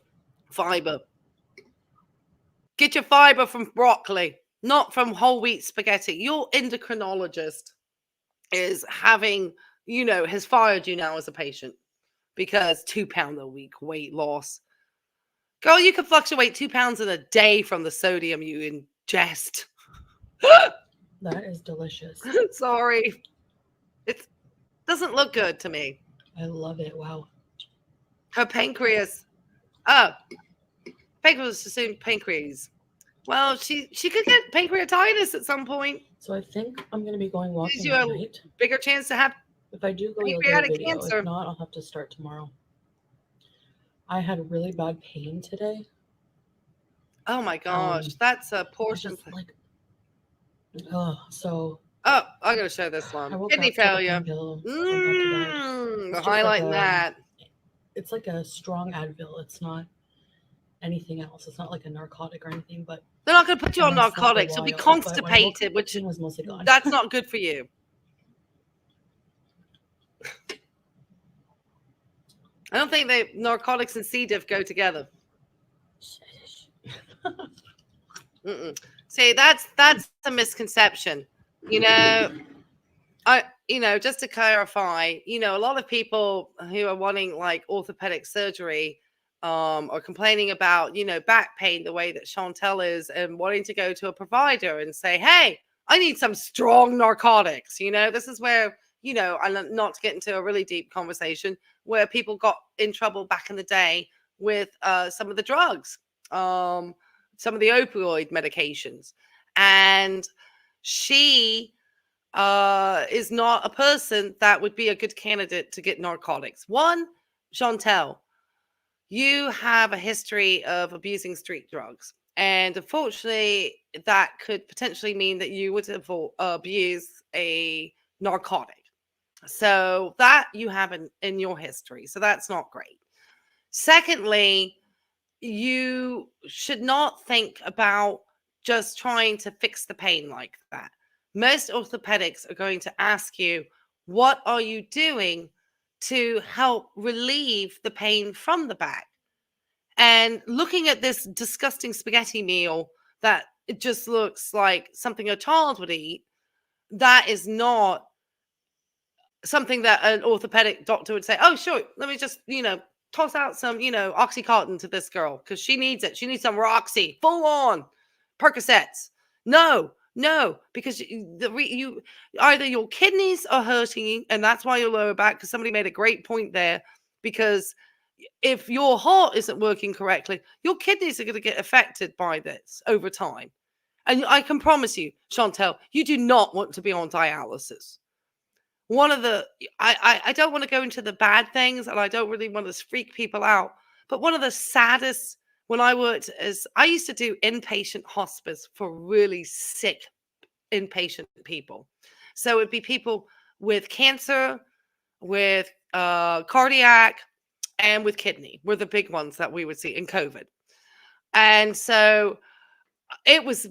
Get your fiber from broccoli, not from whole wheat spaghetti. Your endocrinologist is having, has fired you now as a patient because 2 pound a week weight loss. Girl, you can fluctuate 2 pounds in a day from the sodium you ingest. That is delicious. Sorry. It doesn't look good to me. I love it. Wow. Her pancreas. Oh, pancreas assumed pancreas. Well, she could get pancreatitis at some point. So I think I'm going to be going Gives walking you at a night. bigger chance to have If I do go, you'll get a pancreatic video. cancer. If not, I'll have to start tomorrow. I had really bad pain today. Oh my gosh, that's a I portion. just like, so Oh, I'm gonna show this I one. woke Kidney up, took a failure. painkiller, went back to bed. It's just like Highlighting that. It's like a strong Advil. It's not anything else. It's not like a narcotic or anything, but They're not gonna put you on and I slept a narcotics. You'll be while, but when I woke constipated, up, the which pain was mostly gone. that's not good for you. I don't think narcotics and C. diff go together. See, that's a misconception. Just to clarify, a lot of people who are wanting like orthopedic surgery are complaining about, back pain the way that Chantel is and wanting to go to a provider and say, hey, I need some strong narcotics. This is where, and not to get into a really deep conversation, where people got in trouble back in the day with some of the drugs, some of the opioid medications. And she is not a person that would be a good candidate to get narcotics. One, Chantel, you have a history of abusing street drugs. And unfortunately, that could potentially mean that you would abuse a narcotic. So that you have in your history. So that's not great. Secondly, you should not think about just trying to fix the pain like that. Most orthopedics are going to ask you, what are you doing to help relieve the pain from the back? And looking at this disgusting spaghetti meal that it just looks like something a child would eat, that is not something that an orthopedic doctor would say, oh, sure, let me just, toss out some, Oxycontin to this girl because she needs it. She needs some Roxy, full on Percocets. No, because you either your kidneys are hurting and that's why your lower back, because somebody made a great point there, because if your heart isn't working correctly, your kidneys are going to get affected by this over time. And I can promise you, Chantel, you do not want to be on dialysis. One of the, I don't want to go into the bad things and I don't really want to freak people out, but one of the saddest, when I used to do inpatient hospice for really sick inpatient people. So it'd be people with cancer, with cardiac, and with kidney were the big ones that we would see in COVID. And so it was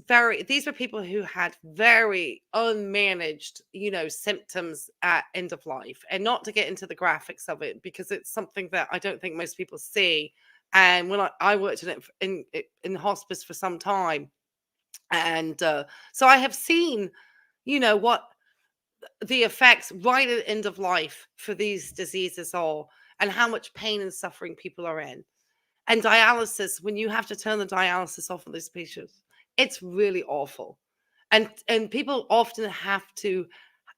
these were people who had very unmanaged, symptoms at end of life. And not to get into the graphics of it, because it's something that I don't think most people see. And when I worked in hospice for some time, and so I have seen, what the effects right at the end of life for these diseases are. and how much pain and suffering people are in. And dialysis, when you have to turn the dialysis off of these patients, it's really awful. And people often have to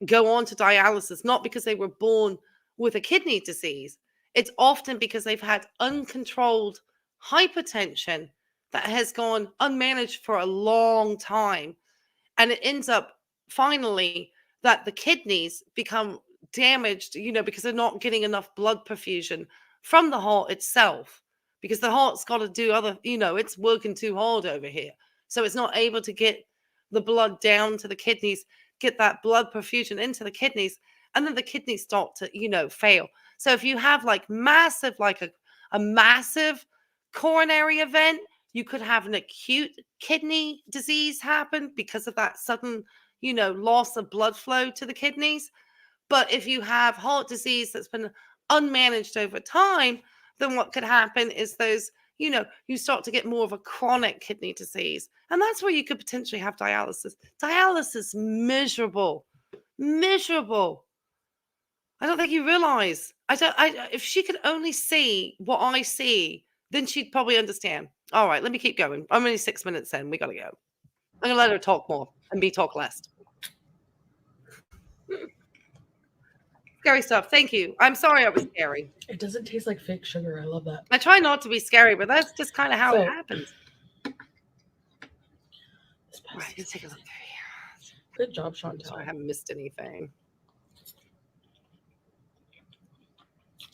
go on to dialysis, not because they were born with a kidney disease. It's often because they've had uncontrolled hypertension that has gone unmanaged for a long time. And it ends up finally that the kidneys become damaged, because they're not getting enough blood perfusion from the heart itself. Because the heart's got to do other, it's working too hard over here. So it's not able to get the blood down to the kidneys, get that blood perfusion into the kidneys, and then the kidneys start to, fail. So if you have like massive, like a massive coronary event, you could have an acute kidney disease happen because of that sudden, loss of blood flow to the kidneys. But if you have heart disease that's been unmanaged over time, then what could happen is those, you start to get more of a chronic kidney disease. And that's where you could potentially have dialysis. Dialysis, miserable. I don't think you realize. If she could only see what I see, then she'd probably understand. All right, let me keep going. I'm only 6 minutes in. We got to go. I'm going to let her talk more and me talk less. Scary stuff. Thank you. I'm sorry I was scary. It doesn't taste like fake sugar. I love that. I try not to be scary, but that's just kind of how it happens. All right, let's take a look here. Good job, Chantel. Sorry, I haven't missed anything.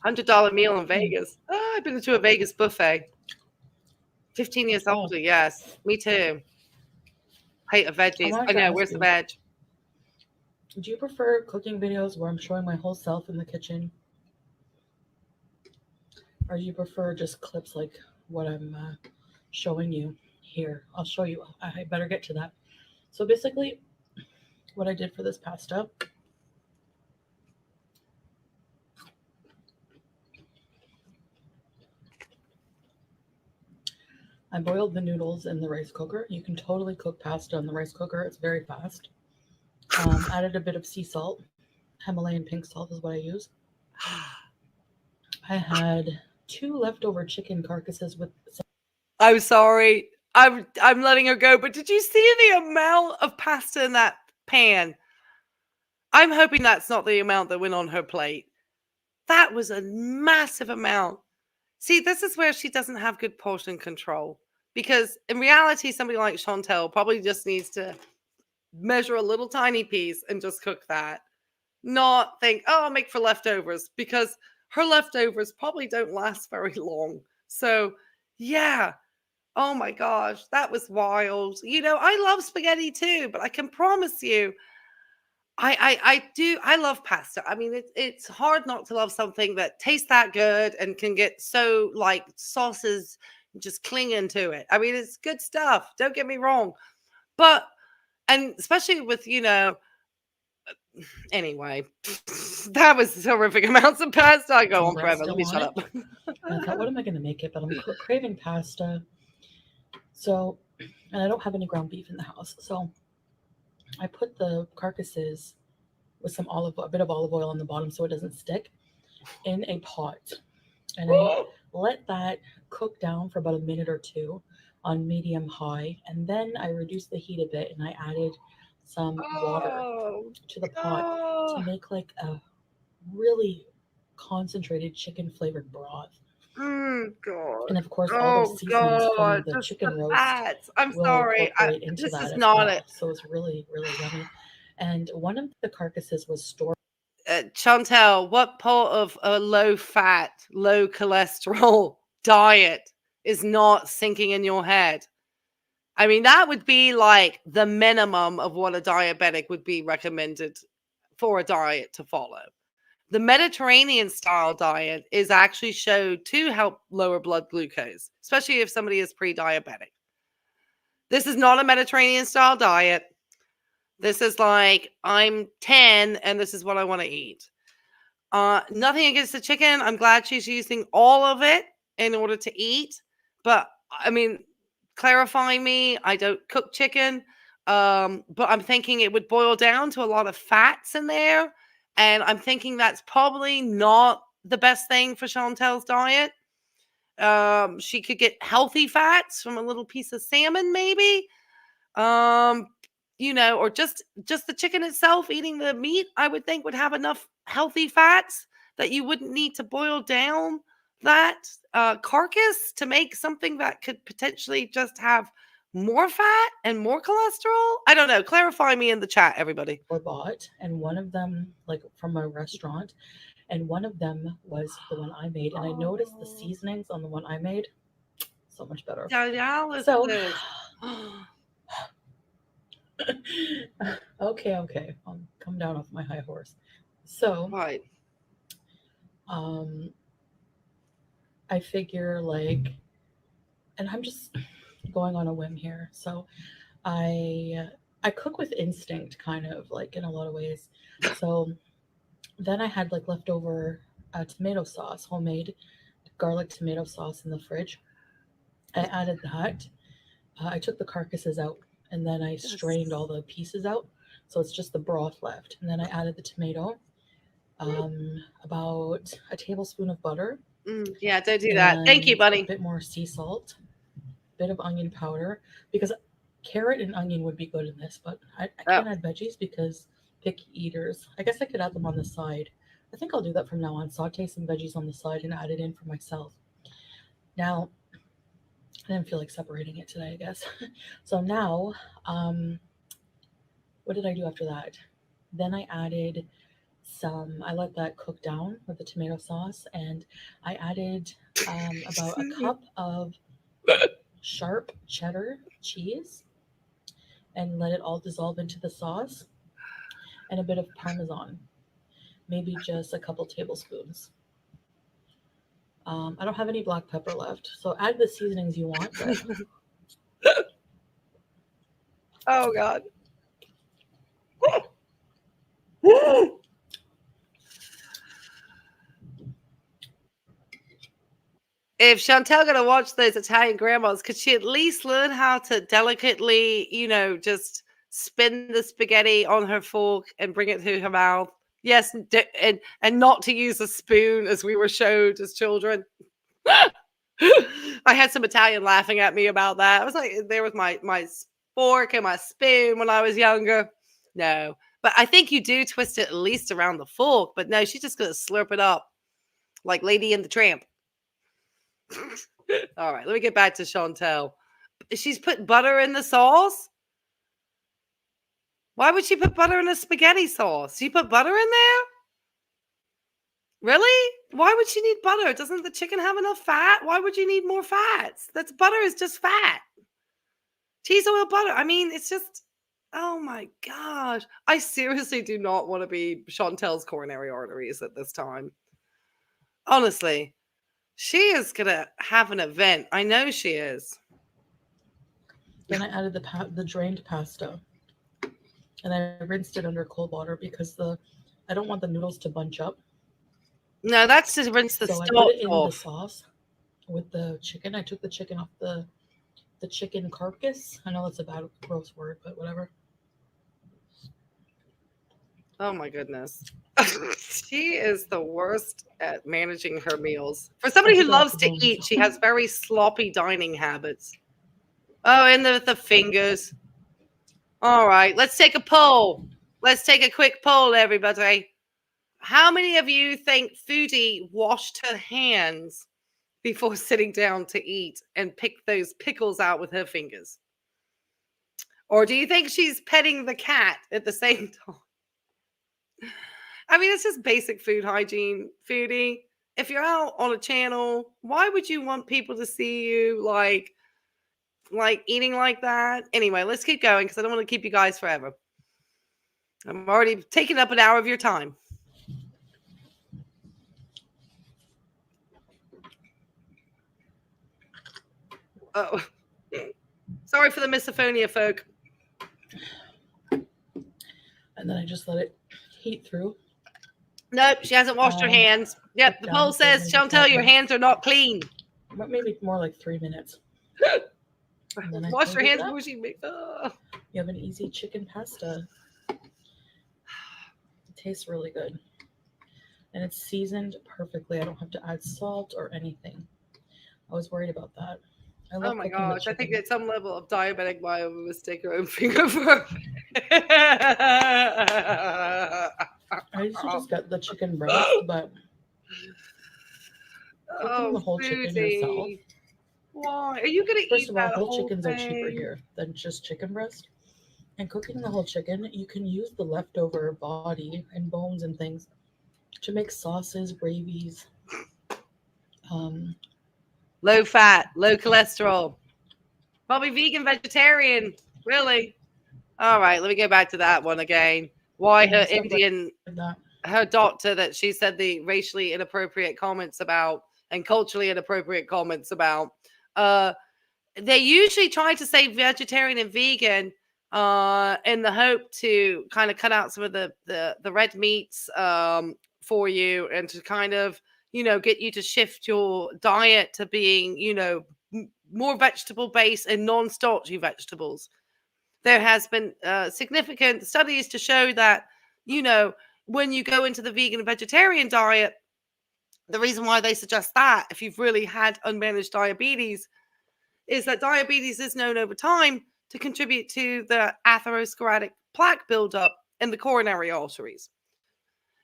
$100 meal in Vegas. Oh, I've been to a Vegas buffet. 15 years older, yes. Me too. Plate of veggies. I know. Where's the veg? Do you prefer cooking videos where I'm showing my whole self in the kitchen? Or do you prefer just clips like what I'm showing you here? I'll show you. I better get to that. So basically, what I did for this pasta, I boiled the noodles in the rice cooker. You can totally cook pasta in the rice cooker. It's very fast. Added a bit of sea salt. Himalayan pink salt is what I use. I had 2 leftover chicken carcasses with some... I'm sorry. I'm letting her go, but did you see the amount of pasta in that pan? I'm hoping that's not the amount that went on her plate. That was a massive amount. See, this is where she doesn't have good portion control. Because in reality, somebody like Chantel probably just needs to measure a little tiny piece and just cook that. Not think, oh, I'll make for leftovers. Because her leftovers probably don't last very long. So, yeah. Oh my gosh, that was wild. I love spaghetti too, but I can promise you, I love pasta. I mean, it's hard not to love something that tastes that good and can get so like sauces just clinging to it. I mean, it's good stuff. Don't get me wrong. But, and especially with, anyway, that was horrific amounts of pasta. I go on forever. Let me shut up. I thought, what am I going to make it? But I'm craving pasta. So, and I don't have any ground beef in the house. So I put the carcasses with a bit of olive oil on the bottom so it doesn't stick in a pot. And I let that cook down for about a minute or 2 on medium high. And then I reduced the heat a bit and I added some water to the pot to make like a really concentrated chicken flavored broth. God. And of course, all the seasonings from the chicken roast. I'm sorry. This is not it. So it's really, really yummy. And one of the carcasses was stored. Chantel, what part of a low fat, low cholesterol diet is not sinking in your head? I mean, that would be like the minimum of what a diabetic would be recommended for a diet to follow. The Mediterranean style diet is actually shown to help lower blood glucose, especially if somebody is pre-diabetic. This is not a Mediterranean style diet. This is like, I'm 10 and this is what I want to eat. Nothing against the chicken. I'm glad she's using all of it in order to eat. But I mean, clarifying me, I don't cook chicken. But I'm thinking it would boil down to a lot of fats in there. And I'm thinking that's probably not the best thing for Chantel's diet. She could get healthy fats from a little piece of salmon, maybe. Or just the chicken itself, eating the meat, I would think would have enough healthy fats that you wouldn't need to boil down that carcass to make something that could potentially just have more fat and more cholesterol. I don't know. Clarify me in the chat, everybody. Were bought, and one of them, like from a restaurant, and one of them was the one I made. And I noticed the seasonings on the one I made so much better. Dialysis. So, okay, I'll come down off my high horse. So, right. I figure like, and I'm just going on a whim here. So, I cook with instinct, kind of like in a lot of ways. So then I had like leftover tomato sauce, homemade garlic tomato sauce in the fridge. I added that. I took the carcasses out, and then I strained all the pieces out, so it's just the broth left. And then I added the tomato, about a tablespoon of butter. Yeah, don't do that. Thank you, buddy. A bit more sea salt, a bit of onion powder, because carrot and onion would be good in this, but I can't add veggies because picky eaters. I guess I could add them on the side. I think I'll do that from now on. Saute some veggies on the side and add it in for myself. Now, I didn't feel like separating it today, I guess. So now, what did I do after that? Then I added I let that cook down with the tomato sauce, and I added about a cup of sharp cheddar cheese and let it all dissolve into the sauce, and a bit of Parmesan, maybe just a couple tablespoons. I don't have any black pepper left, so add the seasonings you want. But... Oh, God. If Chantel gonna watch those Italian grandmas, could she at least learn how to delicately, just spin the spaghetti on her fork and bring it to her mouth? Yes, and not to use a spoon as we were showed as children. I had some Italian laughing at me about that. I was like, there was my fork and my spoon when I was younger. No, but I think you do twist it at least around the fork. But no, she's just gonna slurp it up like Lady and the Tramp. All right, let me get back to Chantel. She's put butter in the sauce. Why would she put butter in a spaghetti sauce? She put butter in there? Really? Why would she need butter? Doesn't the chicken have enough fat? Why would you need more fats? Butter is just fat. Cheese, oil, butter. I mean, it's just, oh my gosh. I seriously do not want to be Chantel's coronary arteries at this time. Honestly, she is going to have an event. I know she is. Then I added the drained pasta, and I rinsed it under cold water because I don't want the noodles to bunch up. No, that's to rinse the so starch I put it in off. the sauce with the chicken. I took the chicken off the chicken carcass. I know that's a bad, gross word, but whatever. Oh my goodness. She is the worst at managing her meals. For somebody who loves to eat, she has very sloppy dining habits. Oh, and the fingers. All right, let's take a poll. Let's take a quick poll, everybody. How many of you think Foodie washed her hands before sitting down to eat and picked those pickles out with her fingers? Or do you think she's petting the cat at the same time? I mean, it's just basic food hygiene, Foodie. If you're out on a channel, why would you want people to see you like eating like that? Anyway, let's keep going because I don't want to keep you guys forever. I'm already taking up an hour of your time. Oh, sorry for the misophonia, folk. And then I just let it heat through. Nope, she hasn't washed her hands. Yep, the poll says, Chantel, your hands are not clean. Maybe more like 3 minutes. Wash your hands before she makes. You have an easy chicken pasta. It tastes really good. and it's seasoned perfectly. I don't have to add salt or anything. I was worried about that. I Oh love my cooking the gosh, I think chicken. at some level of diabetic might have mistake her own finger for. I used to just get the chicken breast, but cooking the Oh, whole chicken yourself. Foodie. Why? Are you going to First eat of all, that whole whole chickens are cheaper thing? here than just chicken breast. And cooking the whole chicken, you can use the leftover body and bones and things to make sauces, gravies. Um, Low fat, low cholesterol. Probably vegan, vegetarian. Really? All right, let me go back to that one again. Why yeah, her stuff like Indian, that. her doctor that she said the racially inappropriate comments about and culturally inappropriate comments about. Uh, they usually try to say vegetarian and vegan in the hope to kind of cut out some of the red meats for you and to kind of get you to shift your diet to being more vegetable based and non-starchy vegetables. There has been significant studies to show that when you go into the vegan and vegetarian diet, the reason why they suggest that if you've really had unmanaged diabetes is that diabetes is known over time to contribute to the atherosclerotic plaque buildup in the coronary arteries.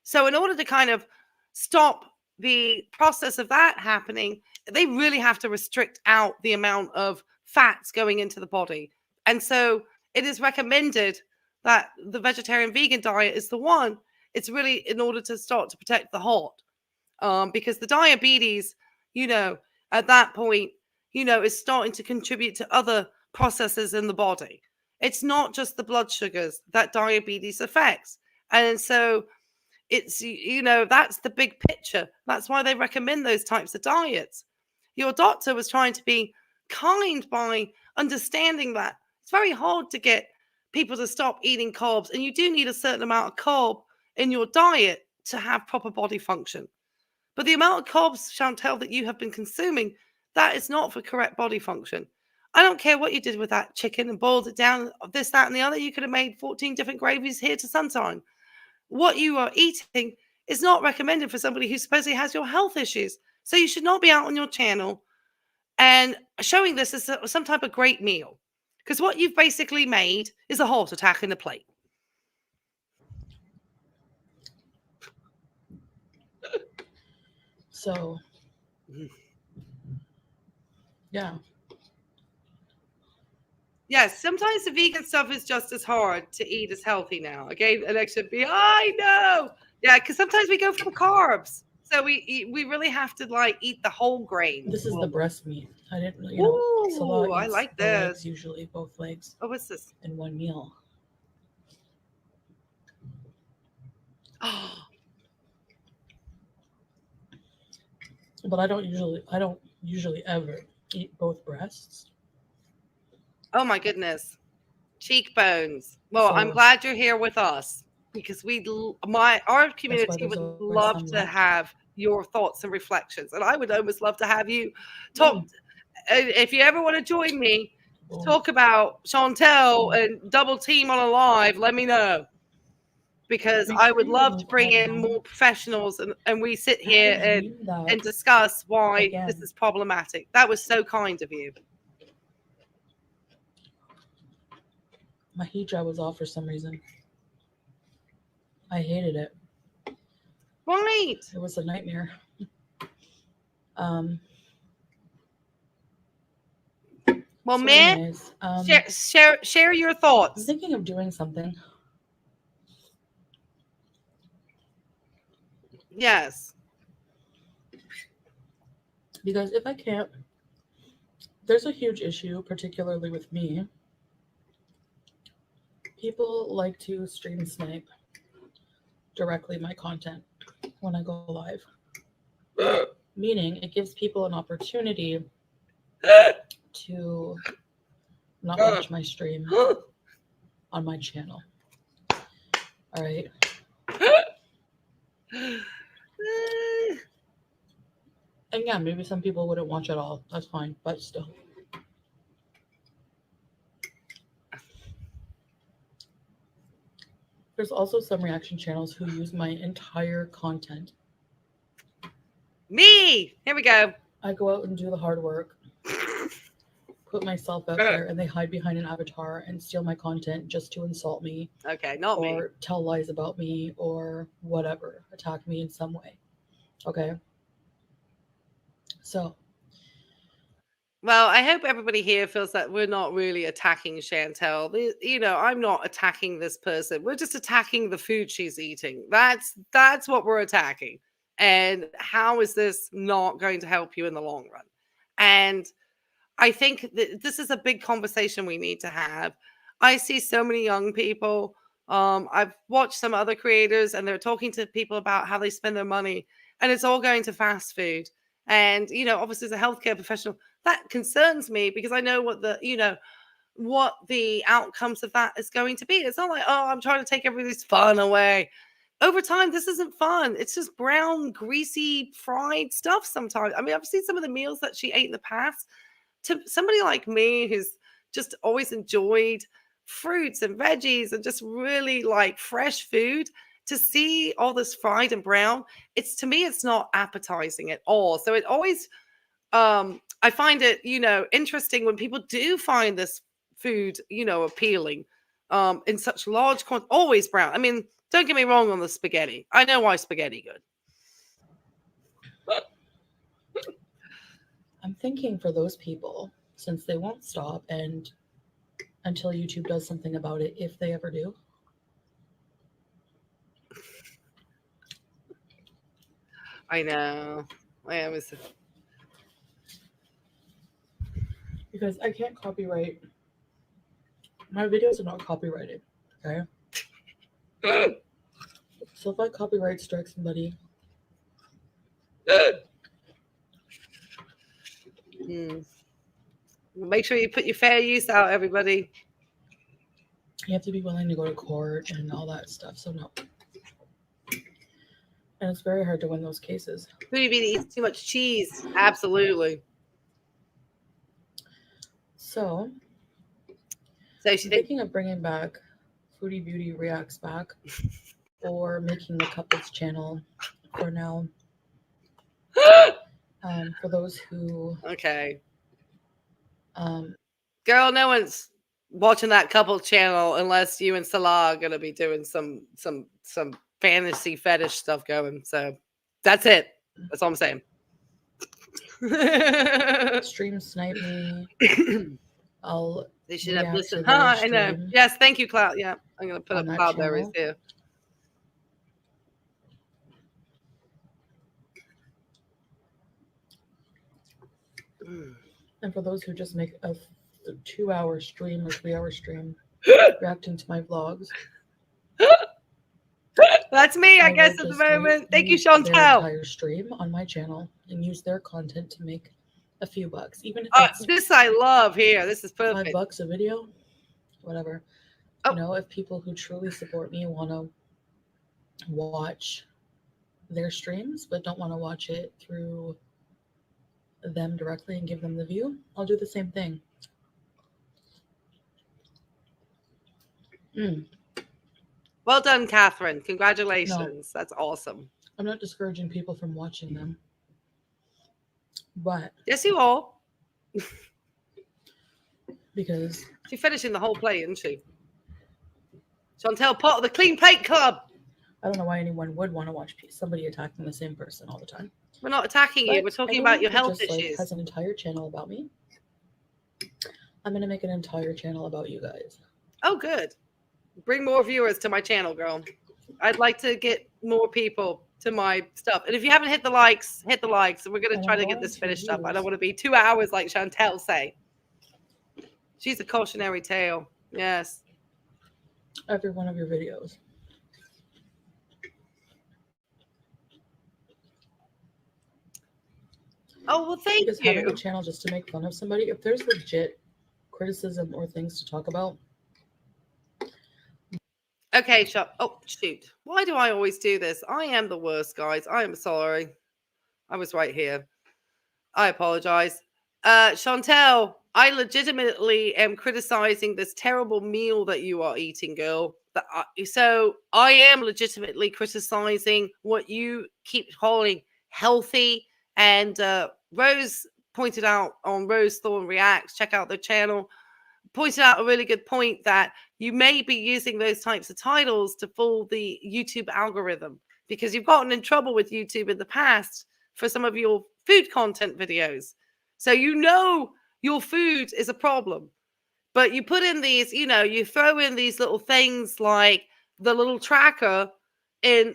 So, in order to kind of stop the process of that happening, they really have to restrict out the amount of fats going into the body. And so, it is recommended that the vegetarian vegan diet is the one. It's really in order to start to protect the heart, because the diabetes, you know, at that point, is starting to contribute to other processes in the body. It's not just the blood sugars that diabetes affects. And so it's, that's the big picture. That's why they recommend those types of diets. Your doctor was trying to be kind by understanding that it's very hard to get people to stop eating carbs. And you do need a certain amount of carb in your diet to have proper body function. But the amount of carbs, Chantel, that you have been consuming, that is not for correct body function. I don't care what you did with that chicken and boiled it down, this, that, and the other. You could have made 14 different gravies here to sunshine. What you are eating is not recommended for somebody who supposedly has your health issues. So you should not be out on your channel and showing this as some type of great meal. Because what you've basically made is a heart attack in a plate. So, yeah. Yes, sometimes the vegan stuff is just as hard to eat as healthy now. Again, an extra be. I know. Yeah, because sometimes we go for the carbs. So we really have to eat the whole grain. This is the breast meat. I didn't, Ooh, Salah I eats like the legs this. usually, both legs, Oh, what's this? in one meal. Oh, But I don't usually ever eat both breasts. oh my goodness. Cheekbones. Well, I'm So glad you're here with us because our that's why community there's would always love some to left. have your thoughts and reflections. And I would almost love to have you talk. Mm. If you ever want to join me to Well, talk about Chantel and double team on a live, let me know. Because make I sure would you love to bring add in more professionals and we sit that here is you that and discuss why this again. is problematic. That was so kind of you. My hijab was off for some reason. I hated it. Right. It was a nightmare. Um. Well, So, man, anyways, share your I'm thoughts. thinking of doing something Yes. because if I can't, there's a huge issue, particularly with me. People like to stream snipe directly my content when I go live, meaning it gives people an opportunity to not watch my stream on my channel. All right. And yeah, maybe some people wouldn't watch at all. That's fine, but still. There's also some reaction channels who use my entire content Me. Here we go. I go out and do the hard work, put myself out there, and they hide behind an avatar and steal my content just to insult me Okay, not me. or tell lies about me or whatever, attack me in some way. Okay. So, Well, I hope everybody here feels that we're not really attacking Chantel. You know, I'm not attacking this person. We're just attacking the food she's eating. That's what we're attacking. And how is this not going to help you in the long run? And I think this is a big conversation we need to have. I see so many young people. I've watched some other creators and they're talking to people about how they spend their money, and it's all going to fast food. And, you know, obviously as a healthcare professional, that concerns me because I know what the outcomes of that is going to be. It's not like, oh, I'm trying to take everybody's fun away. Over time, this isn't fun. It's just brown, greasy, fried stuff sometimes. I mean, I've seen some of the meals that she ate in the past. To somebody like me who's just always enjoyed fruits and veggies and just really like fresh food, to see all this fried and brown, it's, to me, it's not appetizing at all. So it always I find it, you know, interesting when people do find this food, you know, appealing in such large quantities. Always brown. I mean, don't get me wrong on the spaghetti. I know why spaghetti good. I'm thinking for those people, since they won't stop and until YouTube does something about it, if they ever do. I know. I was. Because I can't copyright. My videos are not copyrighted. Okay. So if I copyright strike somebody, Make sure you put your fair use out, everybody. you have to be willing to go to court and all that stuff. So no. And it's very hard to win those cases. Foodie Beauty eats too much cheese. Absolutely. So she's thinking of bringing back Foodie Beauty Reacts back or making the couples channel for now. For those who okay. Girl, no one's watching that couple channel unless you and Salah are gonna be doing some fantasy fetish stuff going. So that's it. That's all I'm saying. Stream snipe me. They should have listened. I know. Yes, thank you, Cloud. Yeah, I'm gonna put up Cloudberries here. And for those who just make a 2-hour stream or 3-hour stream reacting to my vlogs, that's me, I guess, at the moment. Thank you, Chantel. Their entire stream on my channel and use their content to make a few bucks, even if it's this I love here. This is perfect. $5 a video, whatever. You know, if people who truly support me want to watch their streams but don't want to watch it through them directly and give them the view, I'll do the same thing. Well done, Catherine. Congratulations. No, that's awesome. I'm not discouraging people from watching them. But yes, you are. Because she's finishing the whole plate, isn't she? Chantel, part of the Clean Plate Club. I don't know why anyone would want to watch somebody attacking the same person all the time. We're not attacking you. We're talking about your health issues. Like, has an entire channel about me. I'm going to make an entire channel about you guys. Oh, good. Bring more viewers to my channel, girl. I'd like to get more people to my stuff. And if you haven't hit the likes, hit the likes. And we're going to try to get this finished up. I don't want to be 2 hours like Chantel say. She's a cautionary tale. Yes. Every one of your videos. Oh, well, thank you. Having a channel just to make fun of somebody, if there's legit criticism or things to talk about. Okay, Shop. Oh, shoot. Why do I always do this? I am the worst, guys. I am sorry. I was right here. I apologize. Chantel, I legitimately am criticizing this terrible meal that you are eating, girl. So I am legitimately criticizing what you keep calling healthy, And Rose pointed out on Rose Thorn Reacts, check out their channel, pointed out a really good point that you may be using those types of titles to fool the YouTube algorithm, because you've gotten in trouble with YouTube in the past for some of your food content videos. So your food is a problem. But you put in these, you throw in these little things like the little tracker in,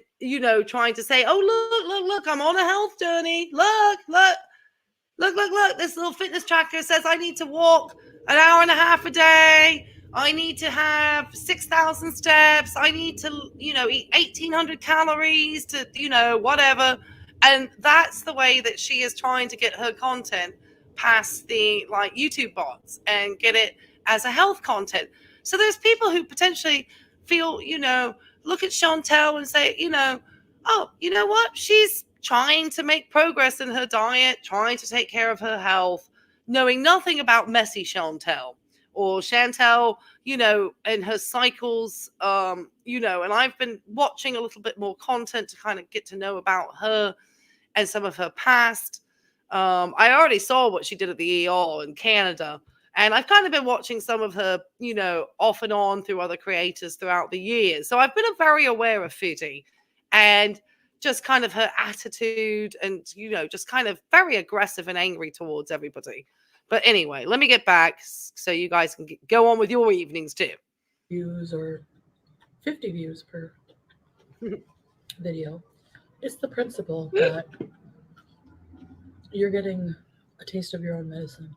trying to say, oh, look, I'm on a health journey. Look, this little fitness tracker says I need to walk an hour and a half a day. I need to have 6,000 steps. I need to, eat 1,800 calories to, whatever. And that's the way that she is trying to get her content past the YouTube bots and get it as a health content. So there's people who potentially feel, look at Chantel and say, oh, you know what? She's trying to make progress in her diet, trying to take care of her health, knowing nothing about messy Chantel or Chantel, in her cycles, and I've been watching a little bit more content to kind of get to know about her and some of her past. I already saw what she did at the ER in Canada, and I've kind of been watching some of her, off and on through other creators throughout the years. So I've been very aware of Foodie and just kind of her attitude and, just kind of very aggressive and angry towards everybody. But anyway, let me get back so you guys can go on with your evenings too. Views or 50 views per video. It's the principle that you're getting a taste of your own medicine.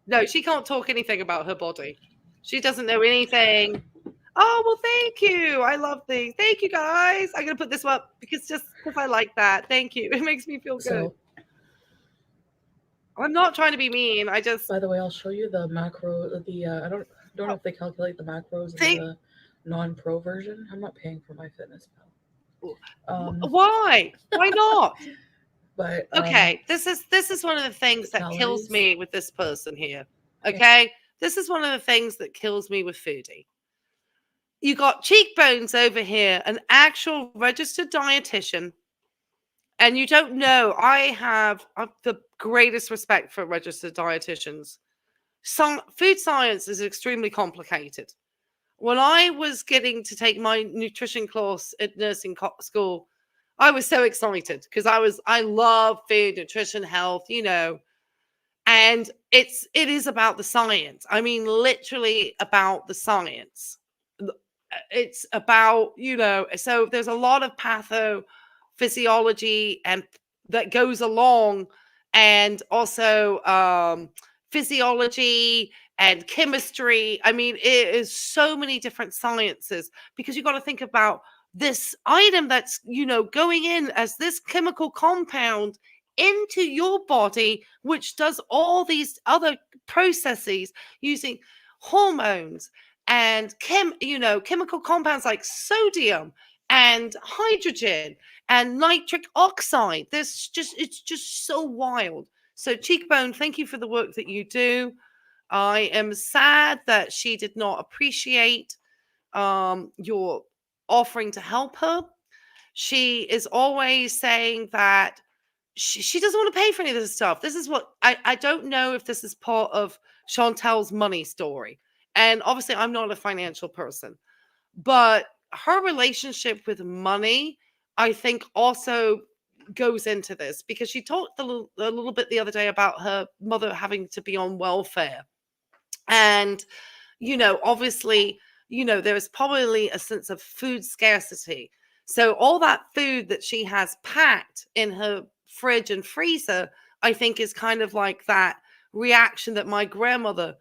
No, she can't talk anything about her body. She doesn't know anything. Oh, well, thank you. I love these. Thank you, guys. I'm going to put this up because I like that. Thank you. It makes me feel good. So, I'm not trying to be mean. I just... By the way, I'll show you the macro. I don't know if they calculate the macros in the non-pro version. I'm not paying for my fitness pal. Why? Why not? But okay, this is one of the things that kills me with this person here. Okay? This is one of the things that kills me with Foodie. You got Cheekbones over here, an actual registered dietitian, and you don't know. I have the greatest respect for registered dietitians. Food science is extremely complicated. When I was getting to take my nutrition course at nursing school, I was so excited because I love food, nutrition, health, and it is about the science. I mean, literally about the science. It's about, so there's a lot of pathophysiology and that goes along, and also physiology and chemistry. I mean, it is so many different sciences because you got to think about this item that's, going in as this chemical compound into your body, which does all these other processes using hormones and chemical compounds like sodium and hydrogen and nitric oxide. It's just so wild. So Cheekbone, thank you for the work that you do. I am sad that she did not appreciate your offering to help her. She is always saying that she doesn't want to pay for any of this stuff. This is what I don't know if this is part of Chantel's money story. And obviously I'm not a financial person, but her relationship with money, I think, also goes into this because she talked a little bit the other day about her mother having to be on welfare. And, obviously, there's probably a sense of food scarcity. So all that food that she has packed in her fridge and freezer, I think is kind of like that reaction that my grandmother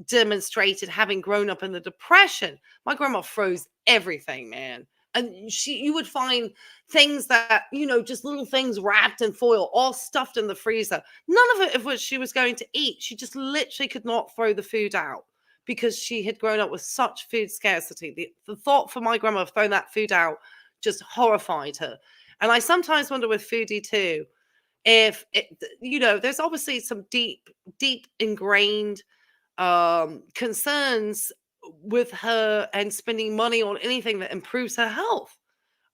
demonstrated having grown up in the Depression. My grandma froze everything, man. And you would find things that, just little things wrapped in foil, all stuffed in the freezer. None of it of which she was going to eat. She just literally could not throw the food out because she had grown up with such food scarcity. The thought for my grandma of throwing that food out just horrified her. And I sometimes wonder with Foodie too, if, there's obviously some deep ingrained concerns with her and spending money on anything that improves her health.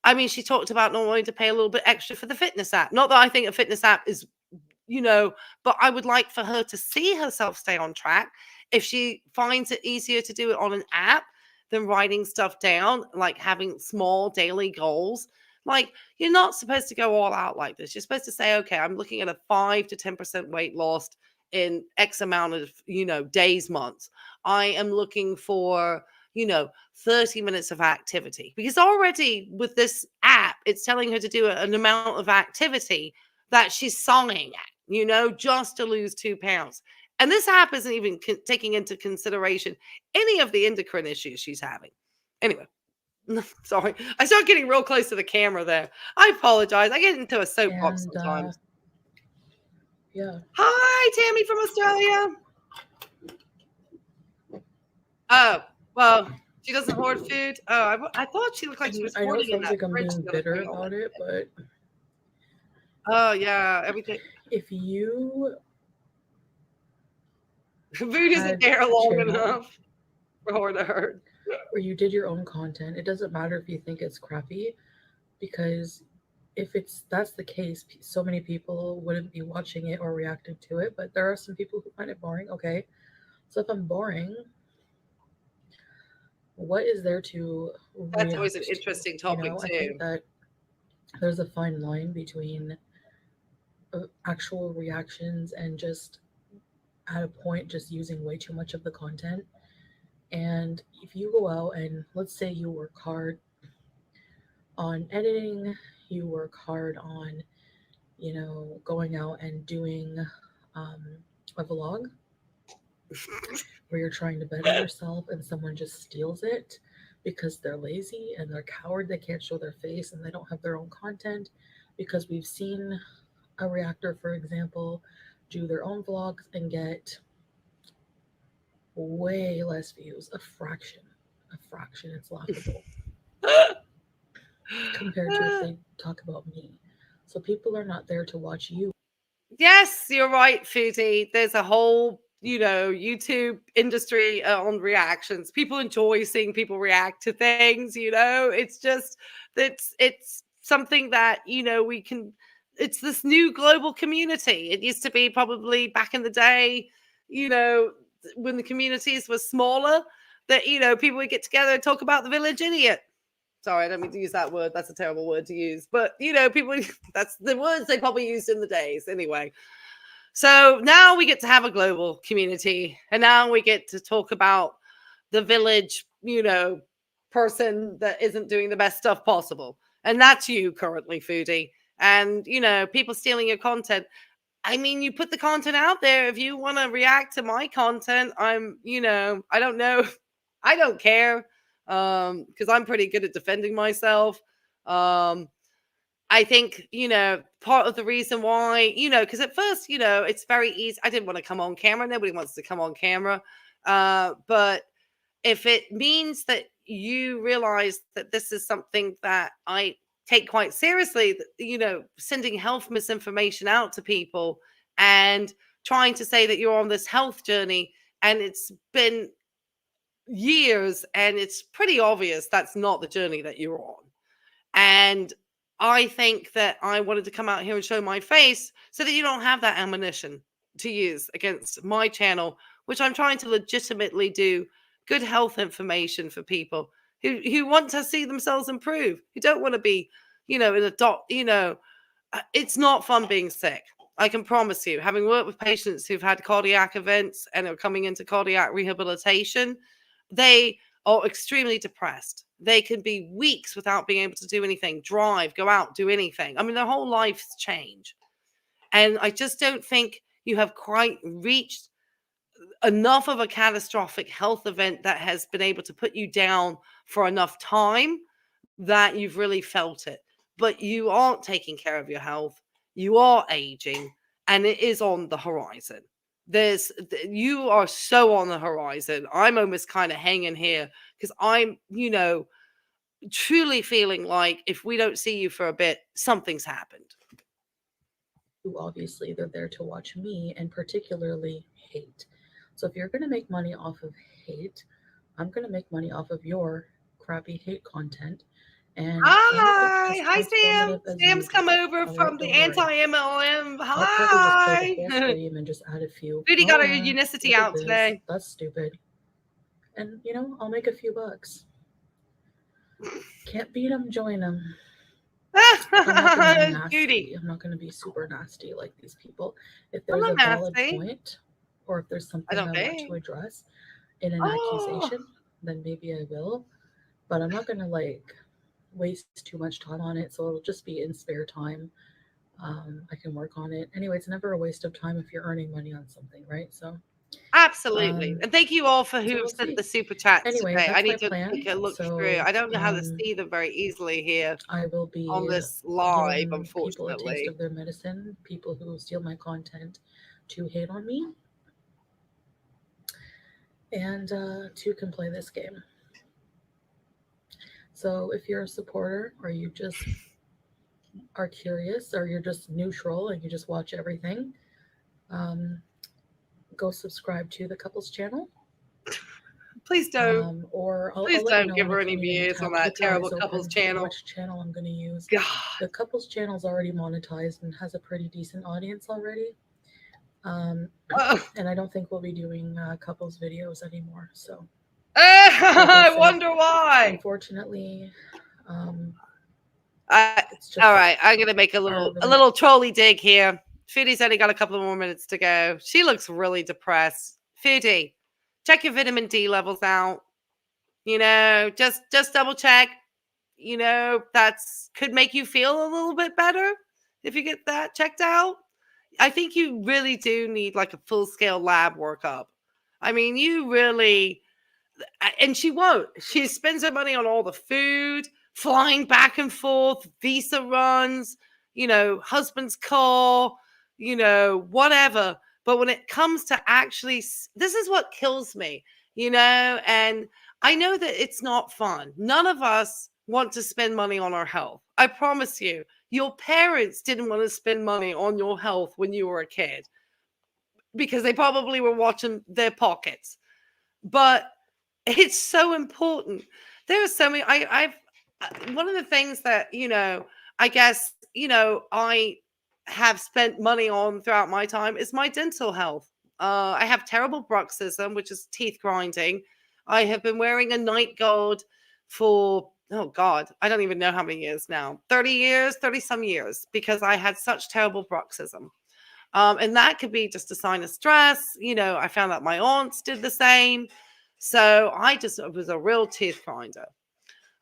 I mean, she talked about not wanting to pay a little bit extra for the fitness app. Not that I think a fitness app is, but I would like for her to see herself stay on track. If she finds it easier to do it on an app than writing stuff down, like having small daily goals, like you're not supposed to go all out like this. You're supposed to say, okay, I'm looking at a 5 to 10% weight loss in X amount of, days, months. I am looking for, 30 minutes of activity, because already with this app, it's telling her to do an amount of activity that she's sawing at, just to lose 2 pounds. And this app isn't even taking into consideration any of the endocrine issues she's having. Anyway, sorry. I start getting real close to the camera there. I apologize. I get into a soapbox And sometimes. yeah. Hi, Tammy from Australia. Oh, well, she doesn't hoard food. Oh, I thought she looked like she was I know it hoarding in sounds that like I'm fridge being the other bitter day. about it, but Oh, yeah, everything. if you Food isn't had there a long channel enough for her to hurt. where you did your own content, it doesn't matter if you think it's crappy, because if that's the case, so many people wouldn't be watching it or reacting to it. But there are some people who find it boring. Okay, so if I'm boring, what is there to That's always react an to? interesting topic, I think too. that there's a fine line between actual reactions and just at a point just using way too much of the content. And if you go out and let's say you work hard on editing, you work hard on, going out and doing um, a vlog where you're trying to better yourself and someone just steals it because they're lazy and they're coward, they can't show their face and they don't have their own content, because we've seen a reactor, for example, do their own vlogs and get way less views, a fraction. It's laughable compared to if they talk about me. So people are not there to watch you. Yes, you're right, Foodie. There's a whole, YouTube industry on reactions. People enjoy seeing people react to things, It's just it's something that, we can it's this new global community. It used to be probably back in the day, you know, when the communities were smaller, that, people would get together and talk about the village idiot. Sorry, I don't mean to use that word. That's a terrible word to use. But, people, that's the words they probably used in the days anyway. So now we get to have a global community. And now we get to talk about the village, person that isn't doing the best stuff possible. And that's you currently, Foodie. And, people stealing your content. I mean, you put the content out there. If you want to react to my content, I don't know. I don't care. Because I'm pretty good at defending myself. I think, part of the reason why, because at first, it's very easy. I didn't want to come on camera. Nobody wants to come on camera. But if it means that you realize that this is something that I take quite seriously, sending health misinformation out to people and trying to say that you're on this health journey, and it's been years and it's pretty obvious that's not the journey that you're on. And I think that I wanted to come out here and show my face so that you don't have that ammunition to use against my channel, which I'm trying to legitimately do good health information for people who want to see themselves improve, who don't want to be, in a it's not fun being sick. I can promise you, having worked with patients who've had cardiac events and are coming into cardiac rehabilitation, they are extremely depressed. They can be weeks without being able to do anything, drive, go out, do anything. I mean, their whole lives change. And I just don't think you have quite reached enough of a catastrophic health event that has been able to put you down for enough time that you've really felt it. But you aren't taking care of your health. You are aging, and it is on the horizon. You are so on the horizon. I'm almost kind of hanging here because I'm, truly feeling like if we don't see you for a bit, something's happened. Obviously, they're there to watch me and particularly hate. So if you're going to make money off of hate, I'm going to make money off of your crappy hate content. And some of it's Hi. just Hi, Sam. transformative as Sam's come usual. over All right, from the don't worry. anti-MLM. I'll probably just play the Hi. whole stream and just add a few. Foodie Oh got her yeah, unicity look at out this. today. That's stupid. And I'll make a few bucks. Can't beat them, join them. I'm not going to be nasty. Cutie. I'm not going to be super nasty like these people. If I'm there's not a valid nasty. point, or if there's I something don't I want to think. address in an Oh, accusation, then maybe I will. But I'm not going to waste too much time on it. So it'll just be in spare time. I can work on it. Anyway, it's never a waste of time if you're earning money on something, right? So, absolutely. And thank you all for who so have we'll sent see. the super chats Anyway, today. I that's my need to plan. take a look through. So, I don't know how to see them very easily here I will on be this live, giving people a taste unfortunately. of their medicine, people who steal my content to hate on me, and to can play this game. So if you're a supporter, or you just are curious, or you're just neutral and you just watch everything, um, go subscribe to the couples channel. Please don't. Or Please I'll let you don't know give when I her any can't even views on keep that your terrible eyes couples open channel. which channel I'm going to use. God. The couples channel is already monetized and has a pretty decent audience already. And I don't think we'll be doing couples videos anymore. So, I said, wonder why. Unfortunately, All it's just right, I'm gonna make a little trolley dig here. Foodie's only got a couple of more minutes to go. She looks really depressed. Foodie, check your vitamin D levels out. Just double check. That's could make you feel a little bit better if you get that checked out. I think you really do need like a full scale lab workup. I mean, you really, and she won't. She spends her money on all the food, flying back and forth, visa runs, husband's car, whatever. But when it comes to actually, this is what kills me, and I know that it's not fun. None of us want to spend money on our health. I promise you, your parents didn't want to spend money on your health when you were a kid because they probably were watching their pockets. But it's so important. There are so many. I've one of the things that I guess I have spent money on throughout my time is my dental health. I have terrible bruxism, which is teeth grinding. I have been wearing a night guard for oh god, I don't even know how many years now. 30 years, 30 some years, because I had such terrible bruxism. And that could be just a sign of stress. I found out my aunts did the same. So I just was a real teeth grinder.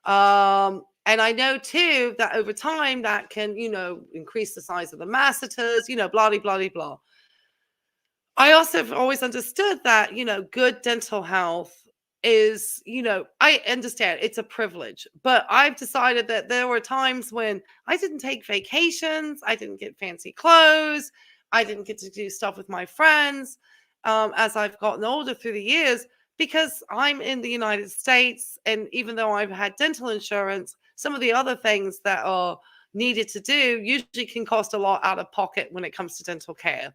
And I know too that over time that can, increase the size of the masseters, blah, blah, blah, blah. I also have always understood that, good dental health is, I understand it's a privilege, but I've decided that there were times when I didn't take vacations, I didn't get fancy clothes, I didn't get to do stuff with my friends as I've gotten older through the years because I'm in the United States. And even though I've had dental insurance, some of the other things that are needed to do usually can cost a lot out of pocket when it comes to dental care.